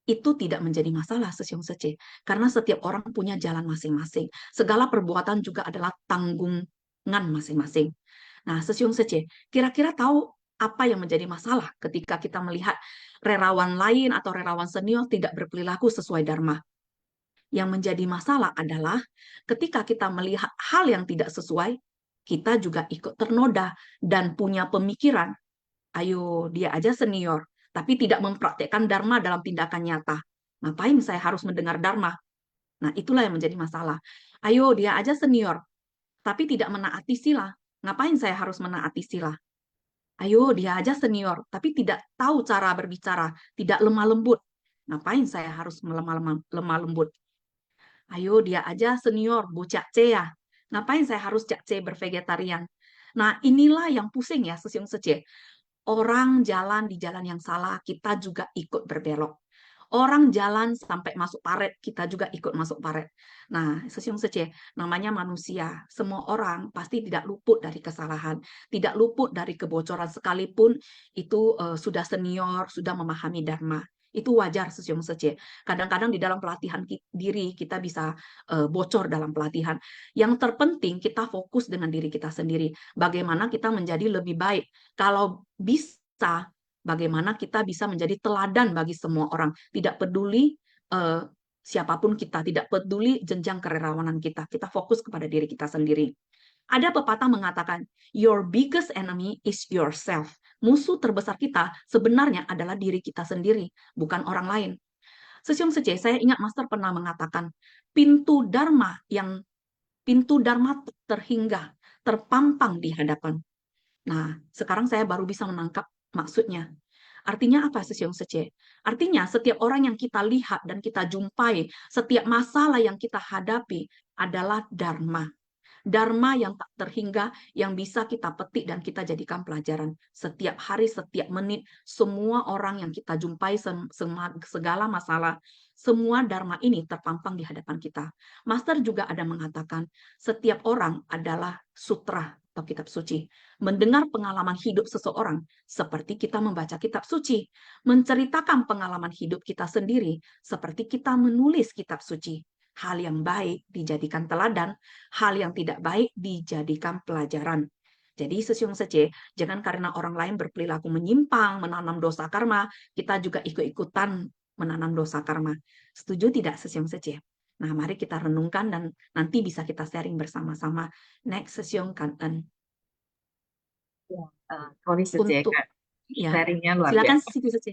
S5: itu tidak menjadi masalah, Sesiung Sece, karena setiap orang punya jalan masing-masing. Segala perbuatan juga adalah tanggungan masing-masing. Nah, Sesiung Sece, kira-kira tahu apa yang menjadi masalah ketika kita melihat relawan lain atau relawan senior tidak berperilaku sesuai Dharma? Yang menjadi masalah adalah ketika kita melihat hal yang tidak sesuai, kita juga ikut ternoda dan punya pemikiran, ayo dia aja senior, tapi tidak mempraktekkan Dharma dalam tindakan nyata. Ngapain saya harus mendengar Dharma? Nah, itulah yang menjadi masalah. Ayo, dia aja senior, tapi tidak menaati sila. Ngapain saya harus menaati sila? Ayo, dia aja senior, tapi tidak tahu cara berbicara, tidak lemah lembut. Ngapain saya harus lemah lembut? Ayo dia aja senior, Bu Cak Ce ya. Ngapain saya harus Cak Ce bervegetarian? Nah, inilah yang pusing ya, Sesiung Sece. Orang jalan di jalan yang salah, kita juga ikut berbelok. Orang jalan sampai masuk paret, kita juga ikut masuk paret. Nah, Sesiung Sece, namanya manusia. Semua orang pasti tidak luput dari kesalahan, tidak luput dari kebocoran sekalipun itu sudah senior, sudah memahami Dharma. Itu wajar Sesiung Sece. Kadang-kadang di dalam pelatihan diri kita bisa bocor dalam pelatihan. Yang terpenting kita fokus dengan diri kita sendiri. Bagaimana kita menjadi lebih baik. Kalau bisa bagaimana kita bisa menjadi teladan bagi semua orang, tidak peduli siapapun kita, tidak peduli jenjang kerelawanan kita fokus kepada diri kita sendiri. Ada pepatah mengatakan, your biggest enemy is yourself. Musuh terbesar kita sebenarnya adalah diri kita sendiri, bukan orang lain. Sesiung Sece, saya ingat Master pernah mengatakan, pintu Dharma terhingga, terpampang di hadapan. Nah, sekarang saya baru bisa menangkap maksudnya. Artinya apa Sesiung Sece? Artinya setiap orang yang kita lihat dan kita jumpai, setiap masalah yang kita hadapi adalah Dharma. Dharma yang tak terhingga, yang bisa kita petik dan kita jadikan pelajaran. Setiap hari, setiap menit, semua orang yang kita jumpai, segala masalah, semua Dharma ini terpampang di hadapan kita. Master juga ada mengatakan, setiap orang adalah sutra atau kitab suci. Mendengar pengalaman hidup seseorang, seperti kita membaca kitab suci. Menceritakan pengalaman hidup kita sendiri, seperti kita menulis kitab suci. Hal yang baik dijadikan teladan, hal yang tidak baik dijadikan pelajaran. Jadi Sesiung Sece, jangan karena orang lain berperilaku menyimpang, menanam dosa karma, kita juga ikut-ikutan menanam dosa karma. Setuju tidak Sesiung Sece? Nah, mari kita renungkan dan nanti bisa kita sharing bersama-sama. Next Sesiung Kanten.
S2: Kori Sece,
S5: Untuk
S2: Kak.
S5: ya,
S2: Sharingnya luar
S5: silakan
S2: biasa.
S5: Siti Sece.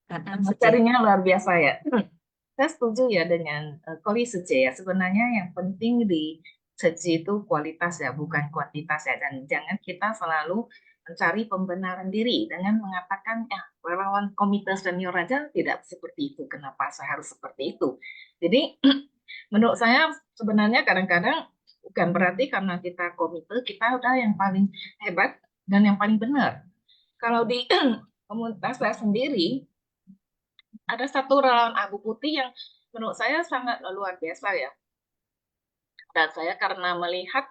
S5: Kanten Sece.
S2: Sharingnya luar biasa ya. Saya setuju ya dengan Kori Sece ya. Sebenarnya yang penting di Sece itu kualitas ya, bukan kuantitas ya. Dan jangan kita selalu mencari pembenaran diri dengan mengatakan, ya relawan komite senior aja tidak seperti itu. Kenapa saya harus seperti itu? Jadi menurut saya sebenarnya kadang-kadang bukan berarti karena kita komite, kita udah yang paling hebat dan yang paling benar. Kalau di komunitas saya sendiri, ada satu relawan Abu Putih yang menurut saya sangat luar biasa ya. Dan saya karena melihat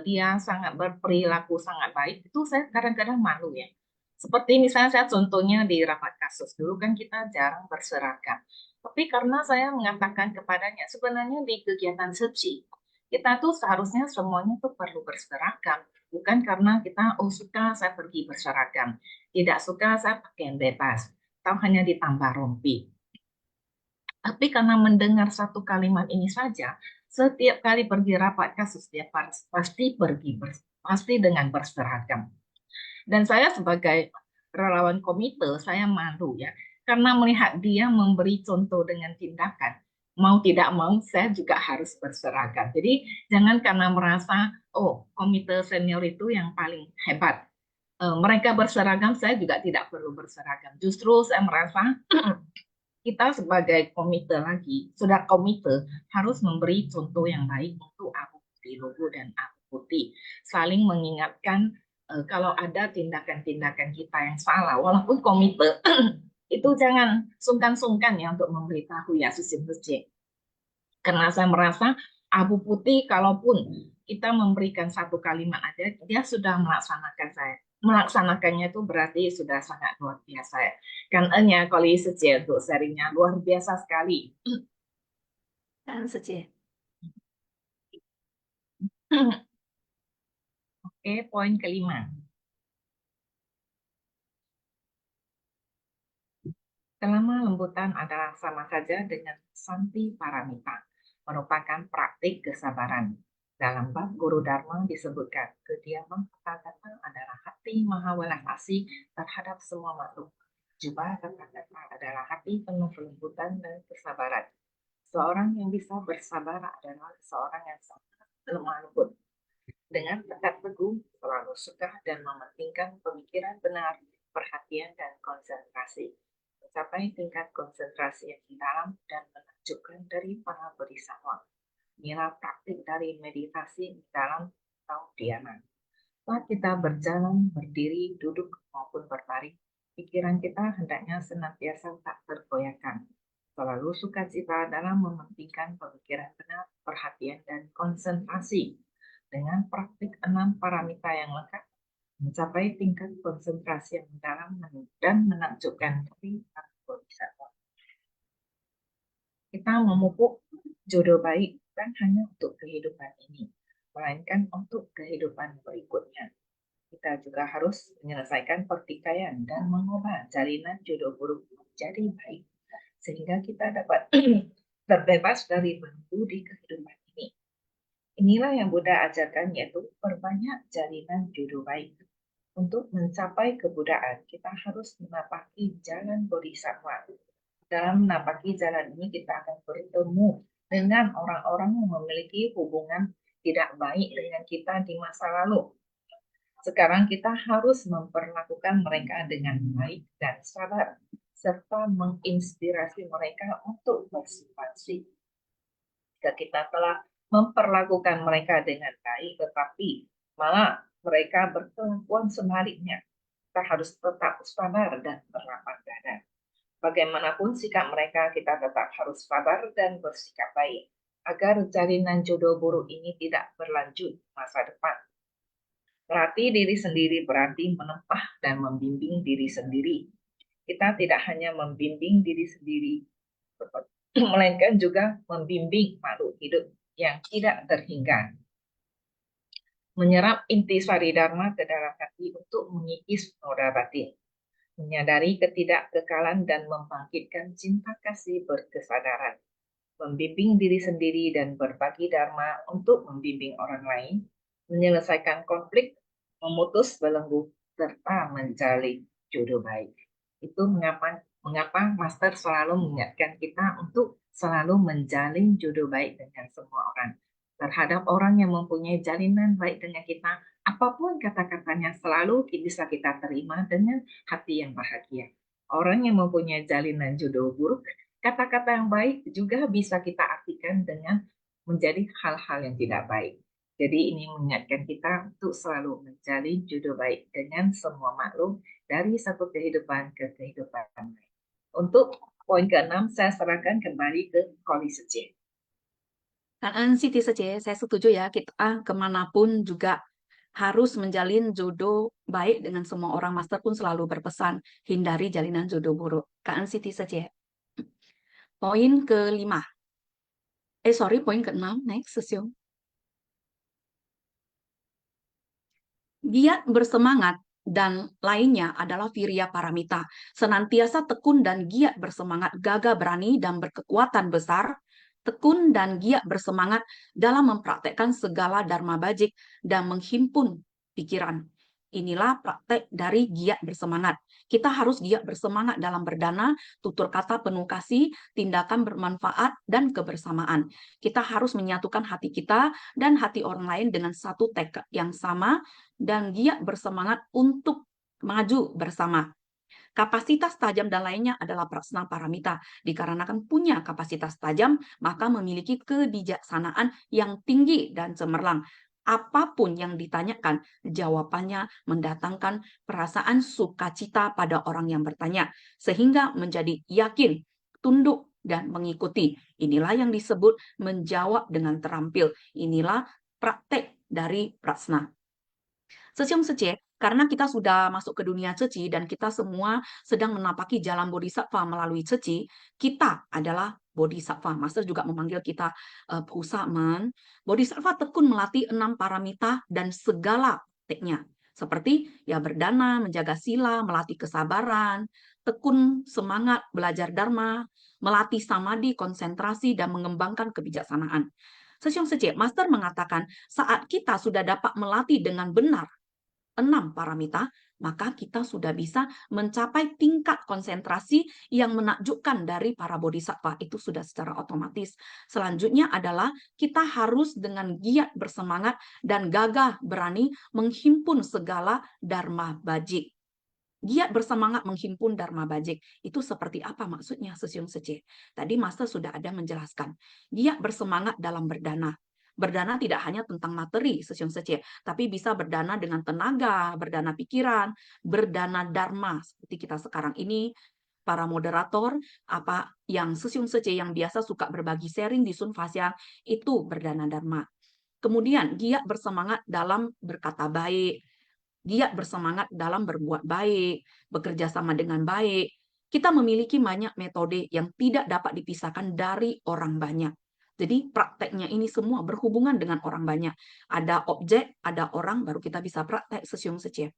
S2: dia sangat berperilaku sangat baik, itu saya kadang-kadang malu ya. Seperti misalnya saya contohnya di rapat kasus, dulu kan kita jarang berseragam. Tapi karena saya mengatakan kepadanya, sebenarnya di kegiatan SEPSI, kita tuh seharusnya semuanya tuh perlu berseragam. Bukan karena kita, oh suka saya pergi berseragam, tidak suka saya pakaian bebas, atau hanya ditambah rompi. Tapi karena mendengar satu kalimat ini saja, setiap kali pergi rapat kasus dia pasti dengan berseragam. Dan saya sebagai relawan komite, saya malu ya, karena melihat dia memberi contoh dengan tindakan. Mau tidak mau, saya juga harus berseragam. Jadi jangan karena merasa, oh komite senior itu yang paling hebat. Mereka berseragam, saya juga tidak perlu berseragam. Justru saya merasa kita sebagai komite lagi, sudah komite, harus memberi contoh yang baik untuk Abu Putih Luwu dan Abu Putih. Saling mengingatkan kalau ada tindakan-tindakan kita yang salah, walaupun komite, itu jangan sungkan-sungkan ya untuk memberitahu ya Sesi. Karena saya merasa Abu Putih, kalaupun kita memberikan satu kalimat aja, dia sudah melaksanakannya itu berarti sudah sangat luar biasa ya. Karena kalau Seci untuk sharingnya luar biasa sekali.
S5: Dan Sece.
S2: Oke, poin kelima. Kelembutan adalah sama saja dengan santi paramita, merupakan praktik kesabaran. Dalam bab Guru Dharma disebutkan, kediaman Tathagata adalah hati maha welas asih terhadap semua makhluk. Juga Tathagata adalah hati penuh kelembutan dan kesabaran. Seorang yang bisa bersabar adalah seorang yang sangat lemah lembut. Dengan tekad teguh, selalu suka dan mementingkan pemikiran benar, perhatian dan konsentrasi. mencapai tingkat konsentrasi yang dalam dan menakjubkan dari para bodhisattva. Inilah praktik dari meditasi dalam atau dhyana. Saat kita berjalan, berdiri, duduk, maupun berbaring, pikiran kita hendaknya senantiasa tak tergoyahkan. Selalu sukacita dalam mementingkan pemikiran benar, perhatian, dan konsentrasi. Dengan praktik 6 paramita yang lengkap, mencapai tingkat konsentrasi yang mendalam dan menakjubkan dari para bodhisattva. Kita memupuk jodoh baik bukan hanya untuk kehidupan ini, melainkan untuk kehidupan berikutnya. Kita juga harus menyelesaikan pertikaian dan mengubah jalinan jodoh buruk menjadi baik, sehingga kita dapat terbebas dari belenggu di kehidupan ini. Inilah yang Buddha ajarkan, yaitu perbanyak jalinan jodoh baik. Untuk mencapai kebuddhaan, kita harus menapaki jalan bodhisattva. Dalam menapaki jalan ini, kita akan bertemu dengan orang-orang yang memiliki hubungan tidak baik dengan kita di masa lalu. Sekarang kita harus memperlakukan mereka dengan baik dan sabar, serta menginspirasi mereka untuk bersifat. Jika kita telah memperlakukan mereka dengan baik, tetapi malah mereka berkelakuan sebaliknya, kita harus tetap sabar dan berlapang dada. Bagaimanapun sikap mereka, kita tetap harus sabar dan bersikap baik, agar jalinan jodoh buruk ini tidak berlanjut masa depan. Melatih diri sendiri berarti menempah dan membimbing diri sendiri. Kita tidak hanya membimbing diri sendiri, melainkan juga membimbing makhluk hidup yang tidak terhingga. Menyerap intisari dharma ke dalam hati untuk mengikis noda batin. Menyadari ketidakkekalan dan membangkitkan cinta kasih berkesadaran, membimbing diri sendiri dan berbagi dharma untuk membimbing orang lain, menyelesaikan konflik, memutus belenggu, serta menjalin jodoh baik. Itu mengapa Master selalu mengingatkan kita untuk selalu menjalin jodoh baik dengan semua orang. Terhadap orang yang mempunyai jalinan baik dengan kita, apapun kata-katanya selalu bisa kita terima dengan hati yang bahagia. Orang yang mempunyai jalinan jodoh buruk, kata-kata yang baik juga bisa kita artikan dengan menjadi hal-hal yang tidak baik. Jadi ini mengingatkan kita untuk selalu menjalin jodoh baik dengan semua makhluk dari satu kehidupan ke kehidupan lain. Untuk poin ke-6, saya serahkan kembali ke Koli Sece.
S5: Kan Siti saja, saya setuju ya, kita kemanapun juga harus menjalin jodoh baik dengan semua orang. Master pun selalu berpesan, hindari jalinan jodoh buruk. Kan Siti saja. Poin ke-5. Poin ke-6, next, Sesyong. Giat bersemangat dan lainnya adalah Virya Paramita. Senantiasa tekun dan giat bersemangat, gagah berani dan berkekuatan besar, tekun dan giat bersemangat dalam mempraktekkan segala dharma bajik dan menghimpun pikiran. Inilah praktek dari giat bersemangat. Kita harus giat bersemangat dalam berdana, tutur kata penuh kasih, tindakan bermanfaat, dan kebersamaan. Kita harus menyatukan hati kita dan hati orang lain dengan satu tekad yang sama dan giat bersemangat untuk maju bersama. Kapasitas tajam dan lainnya adalah prasna paramita. Dikarenakan punya kapasitas tajam, maka memiliki kebijaksanaan yang tinggi dan cemerlang. Apapun yang ditanyakan, jawabannya mendatangkan perasaan sukacita pada orang yang bertanya, sehingga menjadi yakin, tunduk, dan mengikuti. Inilah yang disebut menjawab dengan terampil. Inilah praktek dari prasna. Sesyong Sece, karena kita sudah masuk ke dunia ceci dan kita semua sedang menapaki jalan bodhisattva melalui ceci, kita adalah bodhisattva. Master juga memanggil kita Pusaman. Bodhisattva tekun melatih 6 paramita dan segala prakteknya. Seperti ya berdana, menjaga sila, melatih kesabaran, tekun semangat, belajar dharma, melatih samadhi, konsentrasi, dan mengembangkan kebijaksanaan. Sesyong Sece, Master mengatakan saat kita sudah dapat melatih dengan benar 6 paramita, maka kita sudah bisa mencapai tingkat konsentrasi yang menakjubkan dari para bodhisattva. Itu sudah secara otomatis. Selanjutnya adalah kita harus dengan giat bersemangat dan gagah berani menghimpun segala dharma bajik. Giat bersemangat menghimpun Dharma Bajik. Itu seperti apa maksudnya Sesyong Sece? Tadi Master sudah ada menjelaskan. Giat bersemangat dalam berdana. Berdana tidak hanya tentang materi Sesyong Sece, tapi bisa berdana dengan tenaga, berdana pikiran, berdana Dharma. Seperti kita sekarang ini, para moderator, apa yang Sesyong Sece yang biasa suka berbagi sharing di Sun Fasyang, itu berdana Dharma. Kemudian giat bersemangat dalam berkata baik, giat bersemangat dalam berbuat baik, bekerja sama dengan baik. Kita memiliki banyak metode yang tidak dapat dipisahkan dari orang banyak. Jadi prakteknya ini semua berhubungan dengan orang banyak. Ada objek, ada orang, baru kita bisa praktek Sesyong Sece.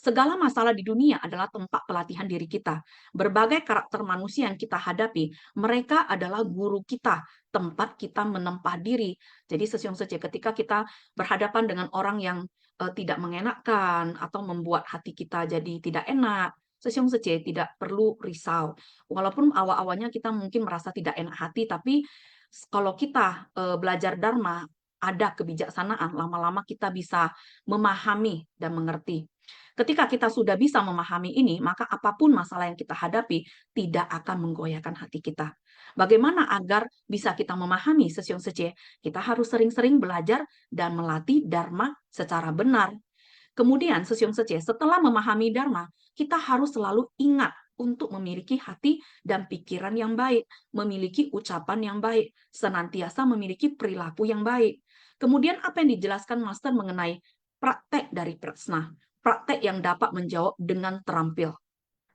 S5: Segala masalah di dunia adalah tempat pelatihan diri kita. Berbagai karakter manusia yang kita hadapi, mereka adalah guru kita, tempat kita menempah diri. Jadi Sesyong Sece, ketika kita berhadapan dengan orang yang tidak mengenakkan atau membuat hati kita jadi tidak enak, Sesyong Sece tidak perlu risau. Walaupun awal-awalnya kita mungkin merasa tidak enak hati, tapi kalau kita belajar Dharma, ada kebijaksanaan, lama-lama kita bisa memahami dan mengerti. Ketika kita sudah bisa memahami ini, maka apapun masalah yang kita hadapi tidak akan menggoyahkan hati kita. Bagaimana agar bisa kita memahami Sesyong Sece? Kita harus sering-sering belajar dan melatih Dharma secara benar. Kemudian Sesyong Sece, setelah memahami Dharma, kita harus selalu ingat untuk memiliki hati dan pikiran yang baik, memiliki ucapan yang baik, senantiasa memiliki perilaku yang baik. Kemudian apa yang dijelaskan Master mengenai praktek dari prasna? Praktek yang dapat menjawab dengan terampil.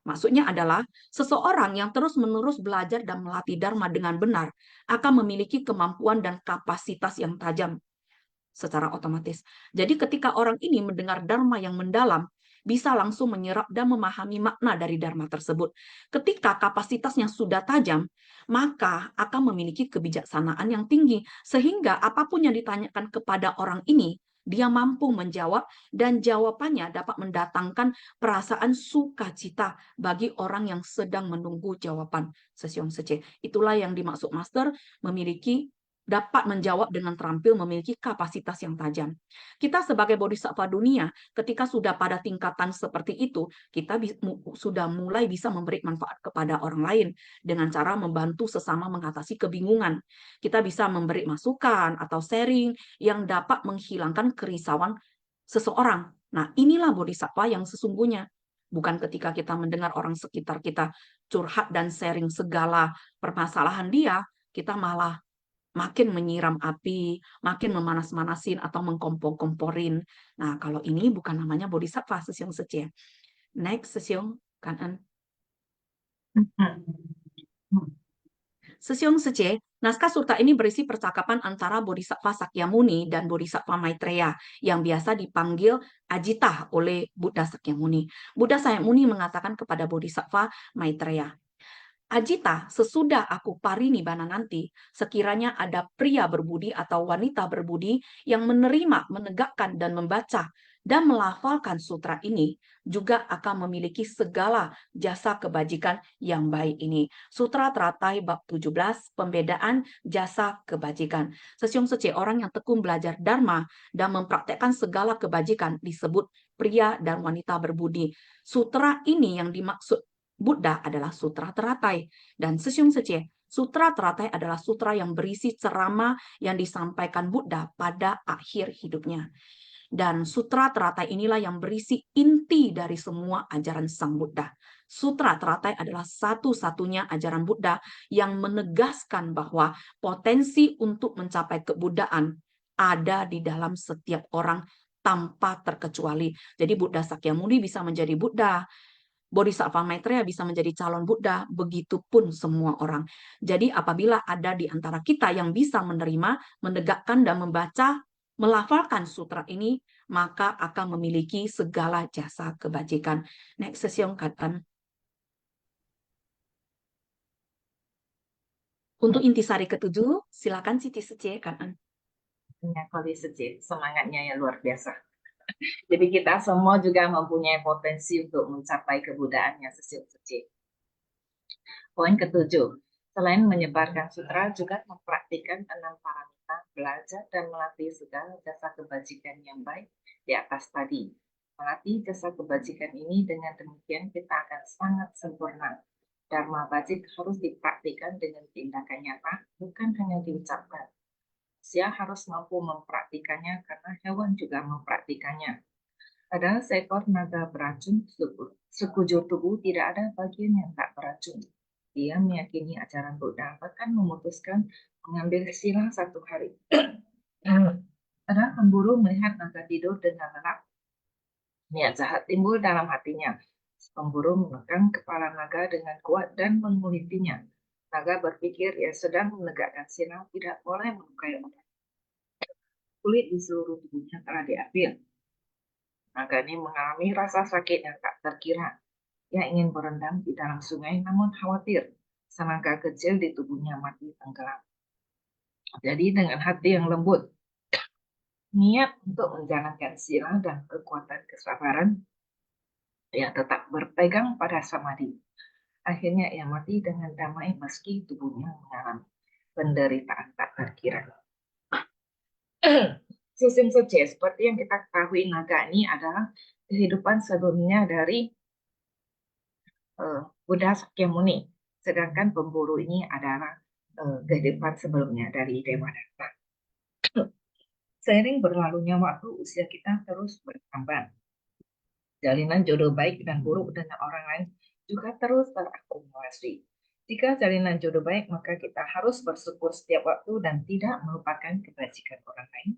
S5: Maksudnya adalah seseorang yang terus-menerus belajar dan melatih Dharma dengan benar akan memiliki kemampuan dan kapasitas yang tajam secara otomatis. Jadi ketika orang ini mendengar Dharma yang mendalam, bisa langsung menyerap dan memahami makna dari Dharma tersebut. Ketika kapasitasnya sudah tajam, maka akan memiliki kebijaksanaan yang tinggi, sehingga apapun yang ditanyakan kepada orang ini, dia mampu menjawab dan jawabannya dapat mendatangkan perasaan sukacita bagi orang yang sedang menunggu jawaban Sesyong Sece. Itulah yang dimaksud Master memiliki dapat menjawab dengan terampil, memiliki kapasitas yang tajam. Kita sebagai bodhisattva dunia, ketika sudah pada tingkatan seperti itu, kita sudah mulai bisa memberi manfaat kepada orang lain dengan cara membantu sesama mengatasi kebingungan. Kita bisa memberi masukan atau sharing yang dapat menghilangkan kerisauan seseorang. Nah, inilah bodhisattva yang sesungguhnya. Bukan ketika kita mendengar orang sekitar kita curhat dan sharing segala permasalahan dia, kita malah makin menyiram api, makin memanas-manasin atau mengkompor-komporin. Nah, kalau ini bukan namanya bodhisattva Sesyong Sece. Next, Sesyong Kanan. Sesyong Sece, naskah sutta ini berisi percakapan antara Bodhisattva Sakyamuni dan Bodhisattva Maitreya yang biasa dipanggil Ajita oleh Buddha Sakyamuni. Buddha Sakyamuni mengatakan kepada Bodhisattva Maitreya, Ajita, sesudah aku parinibbana nanti, sekiranya ada pria berbudi atau wanita berbudi yang menerima, menegakkan, dan membaca dan melafalkan sutra ini, juga akan memiliki segala jasa kebajikan yang baik ini. Sutra Teratai bab 17, pembedaan jasa kebajikan. Sesyong Sece, orang yang tekun belajar Dharma dan mempraktekkan segala kebajikan disebut pria dan wanita berbudi. Sutra ini yang dimaksud Buddha adalah Sutra Teratai, dan Sesyong Sece, Sutra Teratai adalah sutra yang berisi ceramah yang disampaikan Buddha pada akhir hidupnya. Dan Sutra Teratai inilah yang berisi inti dari semua ajaran Sang Buddha. Sutra Teratai adalah satu-satunya ajaran Buddha yang menegaskan bahwa potensi untuk mencapai kebuddhaan ada di dalam setiap orang tanpa terkecuali. Jadi Buddha Sakyamuni bisa menjadi Buddha, Bodhisattva Maitreya bisa menjadi calon Buddha, begitupun semua orang. Jadi apabila ada di antara kita yang bisa menerima, menegakkan dan membaca, melafalkan sutra ini, maka akan memiliki segala jasa kebajikan. Next Sesyong Kanan. Untuk intisari ketujuh, silakan Siti Sece Kanan.
S2: Semangatnya yang luar biasa. Jadi kita semua juga mempunyai potensi untuk mencapai kebuddhaan yang Sesyong Sece. Poin ketujuh, selain menyebarkan sutra, juga mempraktikkan 6 paramita, belajar dan melatih segala jasa kebajikan yang baik di atas tadi. Melatih jasa kebajikan ini dengan demikian kita akan sangat sempurna. Dharma bajik harus dipraktikkan dengan tindakan nyata, bukan hanya diucapkan. Manusia harus mampu mempraktikannya karena hewan juga mempraktikannya. Pada seekor naga beracun, sekujur tubuh tidak ada bagian yang tak beracun. Dia meyakini ajaran Buddha, bahkan memutuskan mengambil sila satu hari. Ada pemburu melihat naga tidur dengan lelap. Niat jahat timbul dalam hatinya. Pemburu menekan kepala naga dengan kuat dan mengulitinya. Naga berpikir ia sedang menegakkan sila, tidak boleh melukai orang. Kulit di seluruh tubuhnya telah diambil. Naga ini mengalami rasa sakit yang tak terkira. Ia ingin berendam di dalam sungai, namun khawatir naga kecil di tubuhnya mati tenggelam. Jadi dengan hati yang lembut, niat untuk menjalankan sila dan kekuatan kesabaran, ia tetap berpegang pada samadhi. Akhirnya ia mati dengan damai meski tubuhnya mengalami penderitaan tak terkira. Sistem Seje, seperti yang kita ketahui, naga ini adalah kehidupan sebelumnya dari Buddha Sakyamuni, sedangkan pemburu ini adalah kehidupan sebelumnya dari Dewa Data. Seiring berlalunya waktu, usia kita terus bertambah. Jalinan jodoh baik dan buruk dengan orang lain juga terus terakumulasi. Jika jalinan jodoh baik, maka kita harus bersyukur setiap waktu dan tidak melupakan kebajikan orang lain.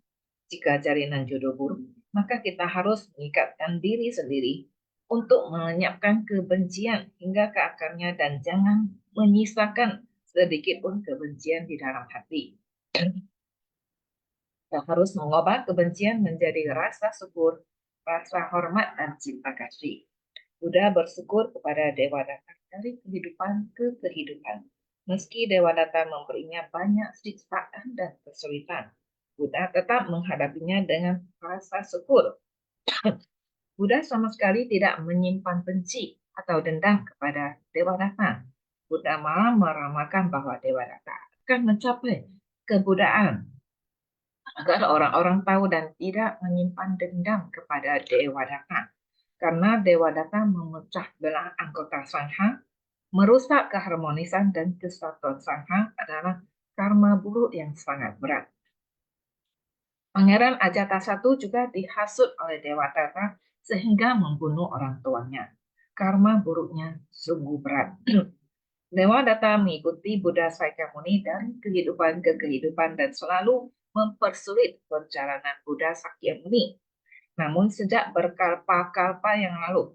S2: Jika jalinan jodoh buruk, maka kita harus mengikatkan diri sendiri untuk melenyapkan kebencian hingga ke akarnya dan jangan menyisakan sedikit pun kebencian di dalam hati. Kita harus mengubah kebencian menjadi rasa syukur, rasa hormat, dan cinta kasih. Buddha bersyukur kepada Dewa Data dari kehidupan ke kehidupan. Meski Dewa Data memberinya banyak siksaan dan kesulitan, Buddha tetap menghadapinya dengan rasa syukur. Buddha sama sekali tidak menyimpan benci atau dendam kepada Dewa Data. Buddha malah meramalkan bahwa Dewa Data akan mencapai kebuddhaan agar orang-orang tahu dan tidak menyimpan dendam kepada Dewa Data. Karena Dewa Data memecah belah anggota Sangha, merusak keharmonisan dan kesatuan Sangha adalah karma buruk yang sangat berat. Pangeran Ajatasattu juga dihasut oleh Dewa Data sehingga membunuh orang tuanya. Karma buruknya sungguh berat. Dewa Data mengikuti Buddha Sakyamuni dari kehidupan ke kehidupan dan selalu mempersulit perjalanan Buddha Sakyamuni. Namun sejak berkalpa-kalpa yang lalu,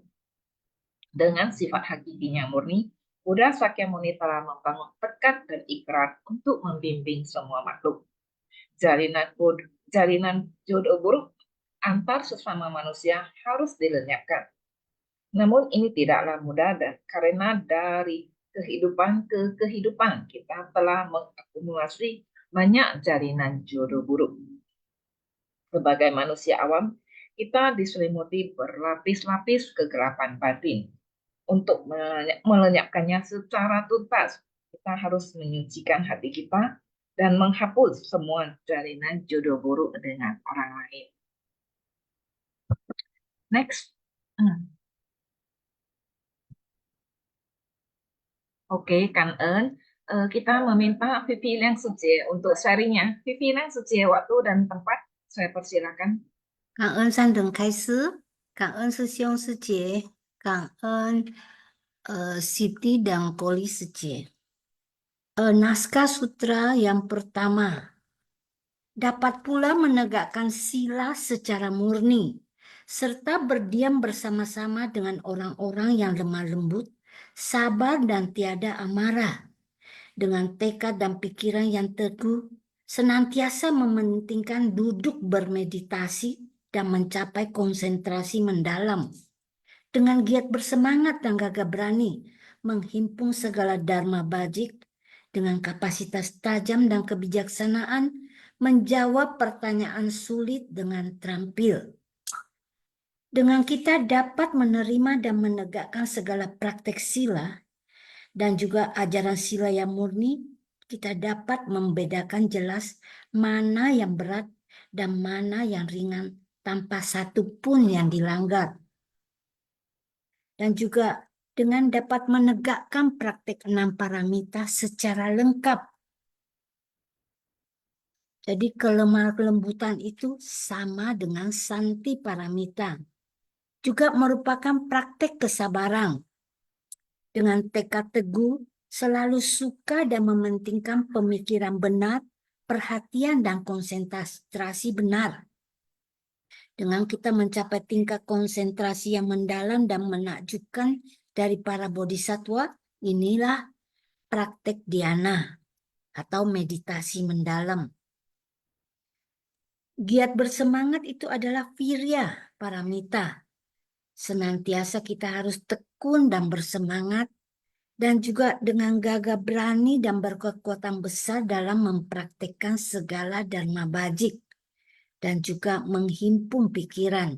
S2: dengan sifat hakikinya murni, Buddha Sakyamuni telah membangun tekad dan ikrar untuk membimbing semua makhluk. Jalinan jodoh buruk antar sesama manusia harus dilenyapkan. Namun ini tidaklah mudah dan karena dari kehidupan ke kehidupan kita telah mengakumulasi banyak jalinan jodoh buruk. Sebagai manusia awam, kita diselimuti berlapis-lapis kegelapan batin. Untuk melenyapkannya secara tuntas, kita harus menyucikan hati kita dan menghapus semua jalinan jodoh buruk dengan orang lain. Next. Oke, Kan Eun. Kita meminta Vivi Liang Suci untuk sharingnya. Vivi Liang Suci, waktu dan tempat saya persilakan.
S6: 感恩三等开始，感恩师兄师姐，感恩Siti dan Koli Sije. Naskah sutra yang pertama dapat pula menegakkan sila secara murni serta berdiam bersama-sama dengan orang-orang yang lemah lembut, sabar dan tiada amarah, dengan tekad dan pikiran yang teguh, senantiasa mementingkan duduk bermeditasi dan mencapai konsentrasi mendalam. Dengan giat bersemangat dan gagah berani, menghimpun segala dharma bajik, dengan kapasitas tajam dan kebijaksanaan, menjawab pertanyaan sulit dengan terampil. Dengan kita dapat menerima dan menegakkan segala praktek sila, dan juga ajaran sila yang murni, kita dapat membedakan jelas mana yang berat dan mana yang ringan tanpa satu pun yang dilanggar. dan juga dengan dapat menegakkan praktek 6 paramita secara lengkap. Jadi kelemah lembutan itu sama dengan santi paramita. Juga merupakan praktek kesabaran. Dengan tekad teguh, selalu suka dan mementingkan pemikiran benar, perhatian dan konsentrasi benar. Dengan kita mencapai tingkat konsentrasi yang mendalam dan menakjubkan dari para bodhisattva, inilah praktek dhyana atau meditasi mendalam. Giat bersemangat itu adalah virya paramita. Senantiasa kita harus tekun dan bersemangat, dan juga dengan gagah berani dan berkekuatan besar dalam mempraktekkan segala dharma bajik, dan juga menghimpun pikiran.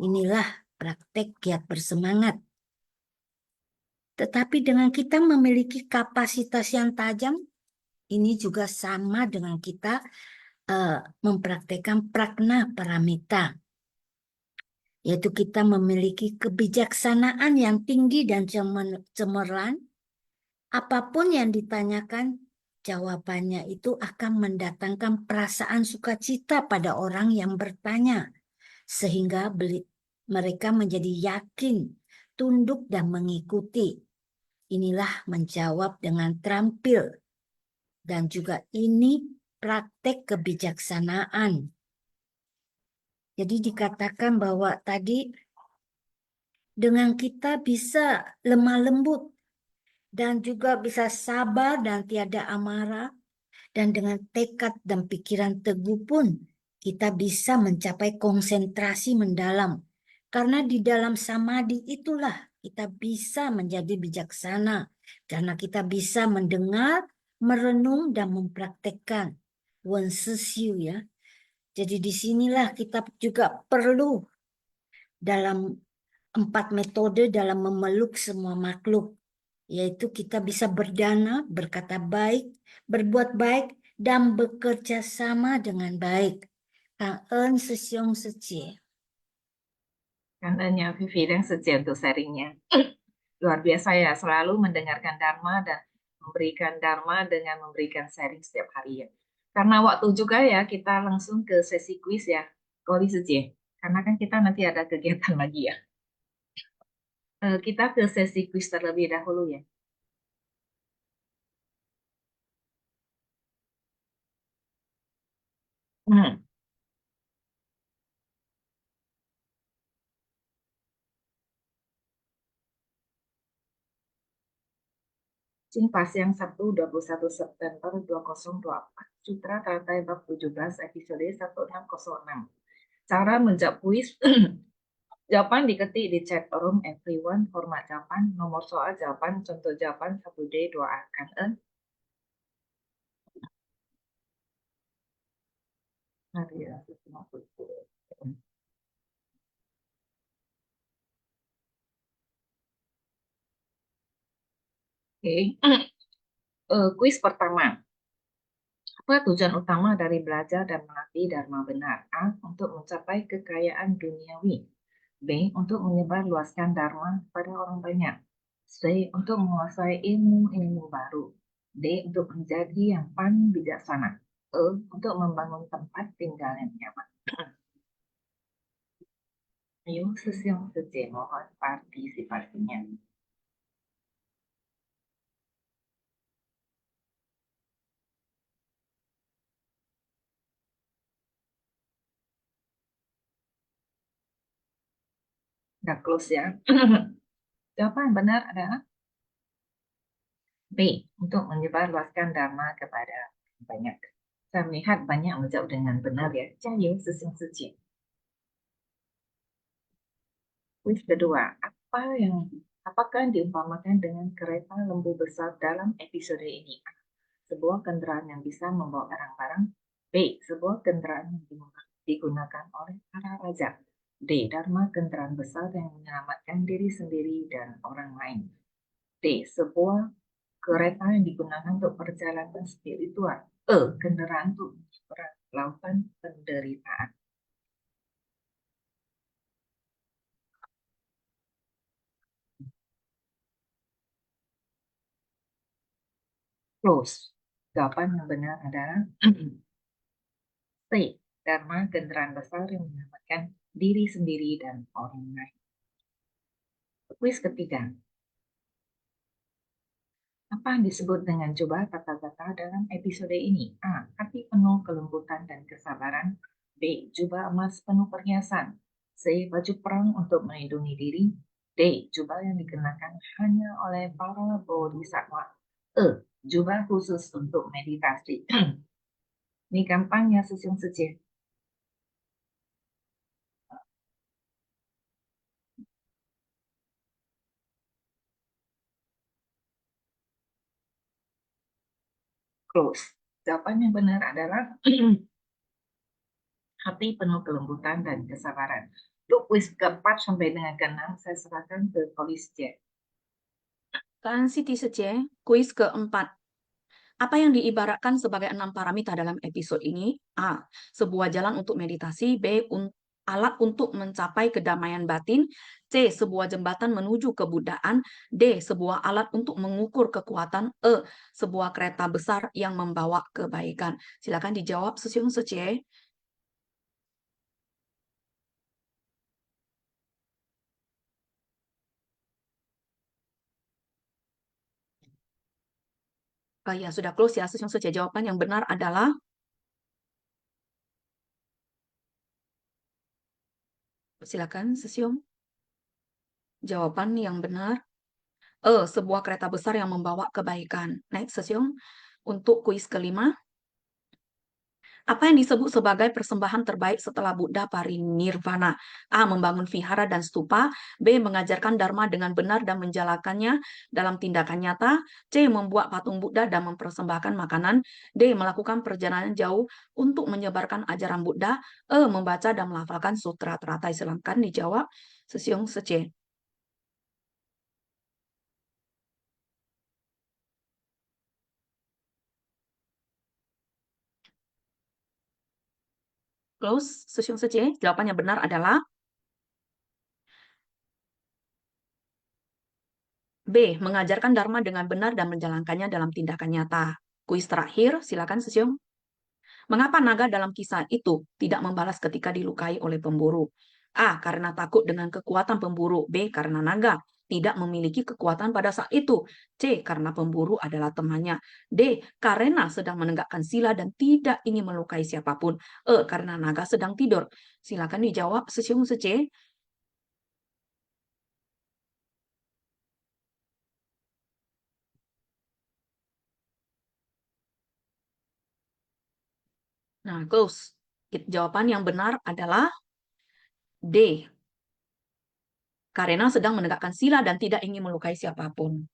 S6: Inilah praktek giat bersemangat. Tetapi dengan kita memiliki kapasitas yang tajam, ini juga sama dengan kita mempraktekkan prajna paramita, yaitu kita memiliki kebijaksanaan yang tinggi dan cemerlang. Apapun yang ditanyakan, jawabannya itu akan mendatangkan perasaan sukacita pada orang yang bertanya, sehingga mereka menjadi yakin, tunduk, dan mengikuti. Inilah menjawab dengan terampil, dan juga ini praktek kebijaksanaan. Jadi dikatakan bahwa tadi dengan kita bisa lemah lembut dan juga bisa sabar dan tiada amarah, dan dengan tekad dan pikiran teguh pun kita bisa mencapai konsentrasi mendalam. Karena di dalam samadhi itulah kita bisa menjadi bijaksana, karena kita bisa mendengar, merenung, dan mempraktekkan wensesiu ya. Jadi disinilah kita juga perlu dalam 4 metode dalam memeluk semua makhluk, yaitu kita bisa berdana, berkata baik, berbuat baik, dan bekerja sama dengan baik. Cảm ơn sư兄sư姐.
S2: Karena Vivi dan Sejen untuk sharingnya. Luar biasa ya, selalu mendengarkan Dharma dan memberikan Dharma dengan memberikan sharing setiap hari ya. Karena waktu juga ya, kita langsung ke sesi kuis ya, Koli Sejen. Karena kan kita nanti ada kegiatan lagi ya. Kita ke sesi kuis terlebih dahulu ya. Pas yang Sabtu 21 September 2024, Sutra Teratai Bab 17, episode 1606. Cara menjawab kuis, jawaban diketik di chat room everyone, format jawaban, nomor soal jawaban, contoh jawaban 1D 2A. Kan Mari ya, Oke, kuis pertama. Apa tujuan utama dari belajar dan melatih Dharma benar? A. Untuk mencapai kekayaan duniawi. B. Untuk menyebarluaskan Dharma pada orang banyak. C. Untuk menguasai ilmu-ilmu baru. D. Untuk menjadi yang paling bijaksana. E. Untuk membangun tempat tinggal yang nyaman. Ayo, sesiang sejak mohon partisipasinya. Udah close ya. Jawaban benar adalah B. Untuk menyebarluaskan Dharma kepada banyak. Saya melihat banyak menjawab dengan benar ya. Jayo, sesiang sejak. Kuis kedua, apakah yang diumpamakan dengan kereta lembu besar dalam episode ini? A. Sebuah kendaraan yang bisa membawa barang-barang. B. Sebuah kendaraan yang digunakan oleh para raja. D. Dharma kendaraan besar yang menyelamatkan diri sendiri dan orang lain. D. Sebuah kereta yang digunakan untuk perjalanan spiritual. E. Kendaraan untuk menyeberang lautan penderitaan. Close. Jawaban yang benar adalah C. Dharma kendaraan besar yang menyelamatkan diri sendiri dan orang lain. Kuis ketiga. Apa yang disebut dengan coba kata-kata dalam episode ini? A. Hati penuh kelembutan dan kesabaran. B. Jubah emas penuh perhiasan. C. Baju perang untuk melindungi diri. D. Jubah yang dikenakan hanya oleh para bodhisattva. E. Jubah khusus untuk meditasi. Ini gampangnya Susyung Suje. Close. Jawaban yang benar adalah hati penuh kelembutan dan kesabaran. Untuk kuis keempat sampai dengan keenam, saya serahkan ke Kolis J.
S5: Kak Siti Sece, kuis keempat. Apa yang diibaratkan sebagai 6 paramita dalam episode ini? A. Sebuah jalan untuk meditasi. B. Alat untuk mencapai kedamaian batin. C. Sebuah jembatan menuju kebuddhaan. D. Sebuah alat untuk mengukur kekuatan. E. Sebuah kereta besar yang membawa kebaikan. Silakan dijawab Susyung Sece. Ya, sudah close ya Susyung Sece. Jawaban yang benar adalah silakan Susyung. Jawaban yang benar sebuah kereta besar yang membawa kebaikan. Next, Susyung. Untuk kuis kelima. Apa yang disebut sebagai persembahan terbaik setelah Buddha parinirvana? A. Membangun vihara dan stupa. B. Mengajarkan dharma dengan benar dan menjalankannya dalam tindakan nyata. C. Membuat patung Buddha dan mempersembahkan makanan. D. Melakukan perjalanan jauh untuk menyebarkan ajaran Buddha. E. Membaca dan melafalkan sutra teratai. Silakan dijawab Susyung Sece. Close, Susyung Sece. Jawaban yang benar adalah B. Mengajarkan dharma dengan benar dan menjalankannya dalam tindakan nyata. Kuis terakhir, silakan Susyung. Mengapa naga dalam kisah itu tidak membalas ketika dilukai oleh pemburu? A. Karena takut dengan kekuatan pemburu. B. Karena naga tidak memiliki kekuatan pada saat itu. C. Karena pemburu adalah temannya. D. Karena sedang menegakkan sila dan tidak ingin melukai siapapun. E. Karena naga sedang tidur. Silakan dijawab Susyung Sece. Nah, close. Jawaban yang benar adalah D. Karena sedang menegakkan sila dan tidak ingin melukai siapapun.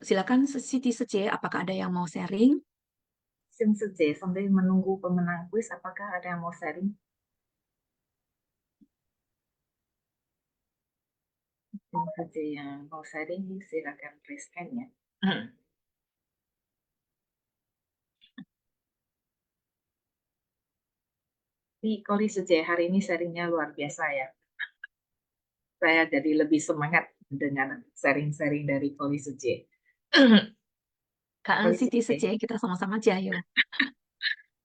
S5: Silakan Siti Sece, apakah ada yang mau sharing?
S2: Susyung Suje, sambil menunggu pemenang kuis, apakah ada yang mau sharing? Susyung Suje yang mau sharing, silakan raise hand ya. Di Kolis Suje, hari ini sharingnya luar biasa ya. Saya jadi lebih semangat dengan sharing-sharing dari Kolis Suje.
S5: Kak Siti Sece, kita sama-sama aja, yuk.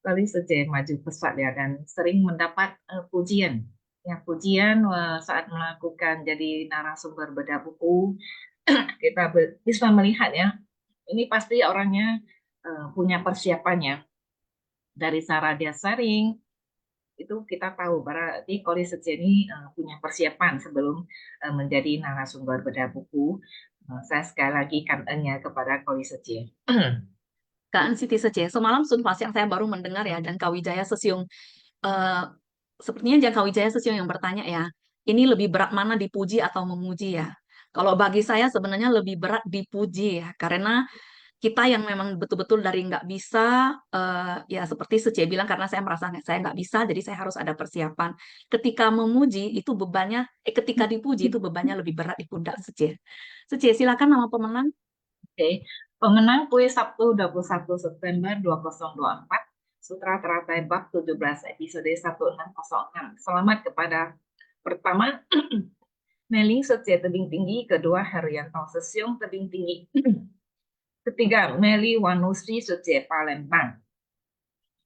S2: Kolis Suje maju pesat ya, dan sering mendapat pujian. Ya, pujian saat melakukan jadi narasumber bedah buku, kita bisa melihat ya, ini pasti orangnya punya persiapannya. Dari cara dia sharing, itu kita tahu berarti Kolis Suje ini punya persiapan sebelum menjadi narasumber bedah buku. Saya sekali lagi kangennya kepada Kolis Suje.
S5: Kak Siti Sece, semalam Sunfa yang saya baru mendengar ya, dan Kak Wijaya Sesyung. Sepertinya Jangka Wijaya Sesyung yang bertanya ya, ini lebih berat mana dipuji atau memuji ya? Kalau bagi saya sebenarnya lebih berat dipuji ya, karena kita yang memang betul-betul dari nggak bisa, ya seperti Sece bilang, karena saya merasa saya nggak bisa, jadi saya harus ada persiapan. Ketika memuji itu bebannya, ketika dipuji itu bebannya lebih berat di pundak Sece. Sece, silakan nama pemenang.
S2: Oke, pemenang kuis Sabtu 21 September 2024, Sutra Teratai Bab 17 episode 1606. Selamat kepada pertama Meling Sece tebing tinggi, kedua Herianto Sesiung tebing tinggi, ketiga Meli Wanusri Sece Palembang.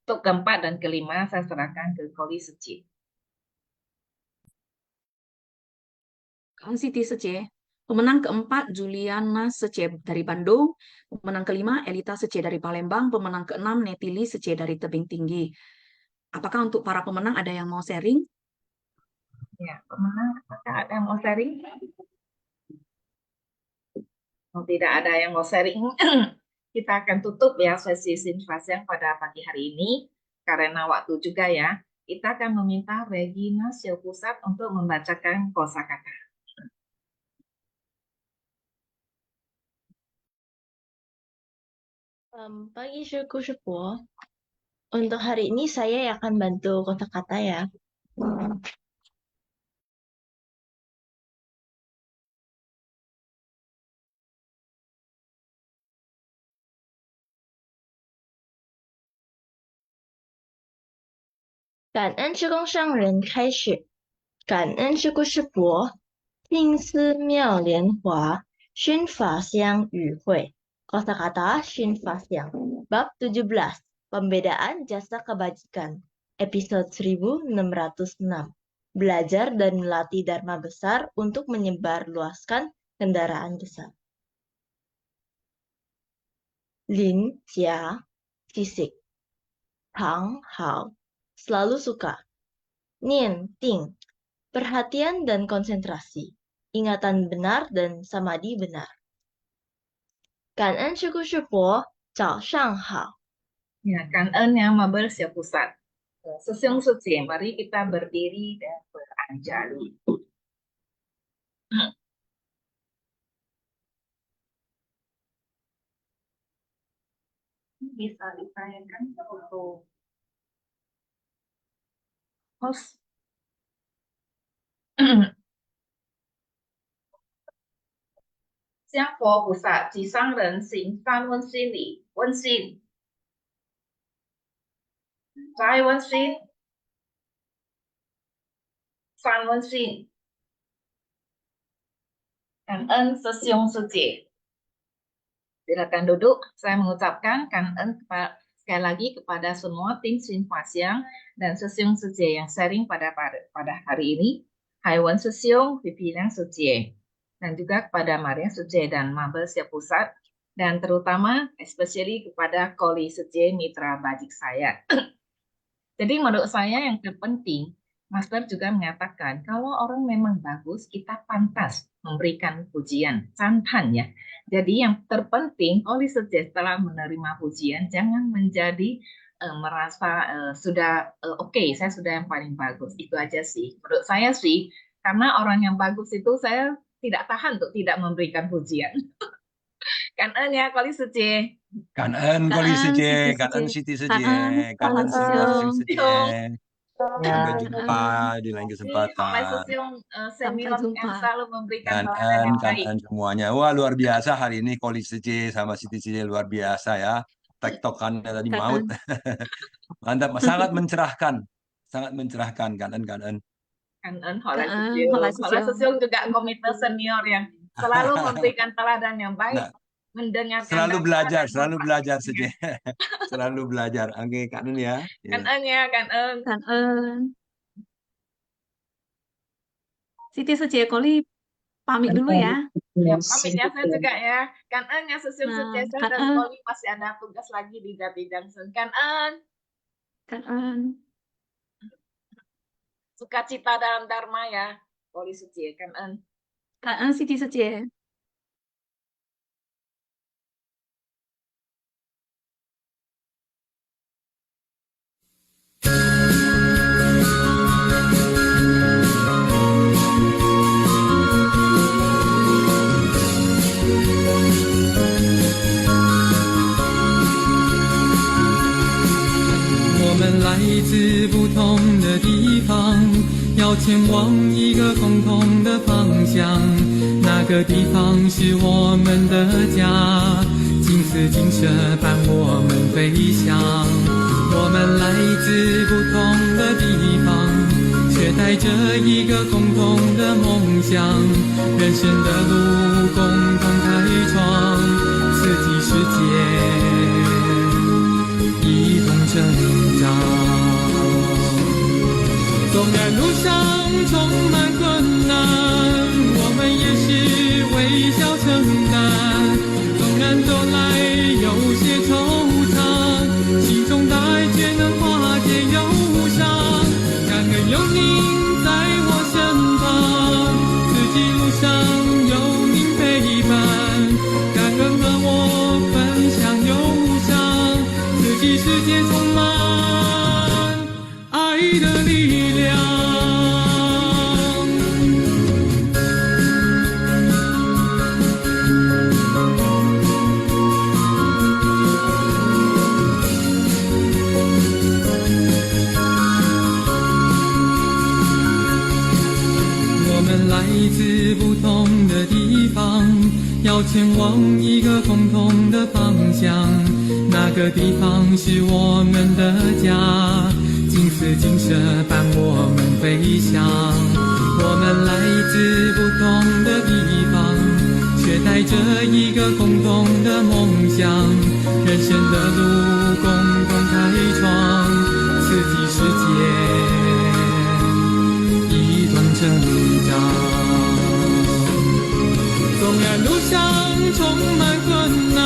S2: Untuk keempat dan kelima saya serahkan ke Koli Sece.
S5: Kak Siti Sece. Pemenang keempat Juliana Sece dari Bandung. Pemenang kelima Elita Sece dari Palembang. Pemenang keenam Netili Sece dari Tebing Tinggi. Apakah untuk para pemenang ada yang mau sharing?
S2: Ya, pemenang, apakah ada yang mau sharing? Kalau tidak ada yang mau sharing, kita akan tutup ya sesi Sinfasiang pada pagi hari ini. Karena waktu juga ya, kita akan meminta Regina Siopusat untuk membacakan kosakata.
S7: Pagi syukur-syukur. Untuk hari ini saya yang akan bantu kosakata ya.感恩之功上人开始，感恩之故事博，听思妙莲华，熏法香与会。Kosakata Shin Fasyang, bab 17, pembedaan jasa kebajikan, episode 1606. Belajar dan melatih dharma besar untuk menyebarluaskan kendaraan besar. Lin Jia, fisik. Tang Hao, selalu suka. Nian Ting, perhatian dan konsentrasi. Ingatan benar dan samadhi benar. 感恩之故事博，早上好。
S2: Ya, Kan'en yang Mabel Siopusat. Sesiung Sece, mari kita berdiri dan beranjali. Bisa ditayangkan foto host. Siang Phổ Bồ Sát chỉ sang人行三温馨里温馨，再温馨，三温馨。Kan'en Sesiung Sece. Silakan duduk. Saya mengucapkan Kan'en sekali lagi kepada semua tim Sinfasiang dan Sesiung Sece yang sharing pada hari ini. Haiwan Sesiung, Pimpinan Sece. Dan juga kepada Maria Sece dan Mabel Siopusat. Dan terutama, especially kepada Koli Sece mitra bajik saya. Jadi menurut saya yang terpenting, Master juga mengatakan kalau orang memang bagus, kita pantas memberikan pujian, cantan ya. Jadi yang terpenting, Koli Sece setelah menerima pujian, jangan menjadi merasa sudah oke, saya sudah yang paling bagus. Itu aja sih. Menurut saya sih, karena orang yang bagus itu saya tidak tahan untuk tidak memberikan pujian. Kan'en ya, Koli Sece.
S8: Kan'en Koli Sece, Kan'en Siti Sece, Kan'en Sesiung Sece. Sampai jumpa di lain kesempatan.
S2: Sampai Sesiung Semilon yang selalu memberikan teladan
S8: Kan'en,
S2: yang baik.
S8: Kan'en semuanya. Wah, luar biasa hari ini Koli Sece sama Siti Sece luar biasa ya. Tektokannya tadi maut. Mantap, sangat mencerahkan. Sangat mencerahkan Kan'en, Kan'en.
S2: Kan'en Hola Sesiung juga komite senior yang selalu memberikan teladan yang baik, mendengarkan
S8: selalu belajar Sece. Selalu belajar. Oke, Kan'en ya.
S2: Kan'en ya, Kan'en.
S5: Kan'en. Siti Sece Koli pamit dulu ya.
S2: Ya, pamit ya saya juga ya. Kan'en ya Sesiung Sece dan
S5: Kan'en.
S2: Koli masih ada tugas lagi di Jati Junction. Kan'en.
S5: Kan'en.
S2: Sukacita dalam Dharma ya, Koli Sece, Kan'en.
S5: Kan'en Siti Sece.
S3: 自不同的地方，要前往一个共同的方向。那个地方是我们的家，金丝金蛇伴我们飞翔。我们来自不同的地方，却却带着一个共同的梦想，人生的路共同开创，四季世界一同成长。纵然路上充满困难，我们也是微笑承担。纵然走来有些惆怅，心中爱却能化解忧伤。感恩有您在我身旁，四季路上有您陪伴。感恩和我分享忧伤，四季世界充满爱的力量。我们来自不同的地方，要前往一个共同的方向，那个地方是我们的家，金丝金色伴我们飞翔。我们来自不同的地方，却带着一个共同的梦想，人生的路共同开创，四季世界一同成长。纵然路上充满困难，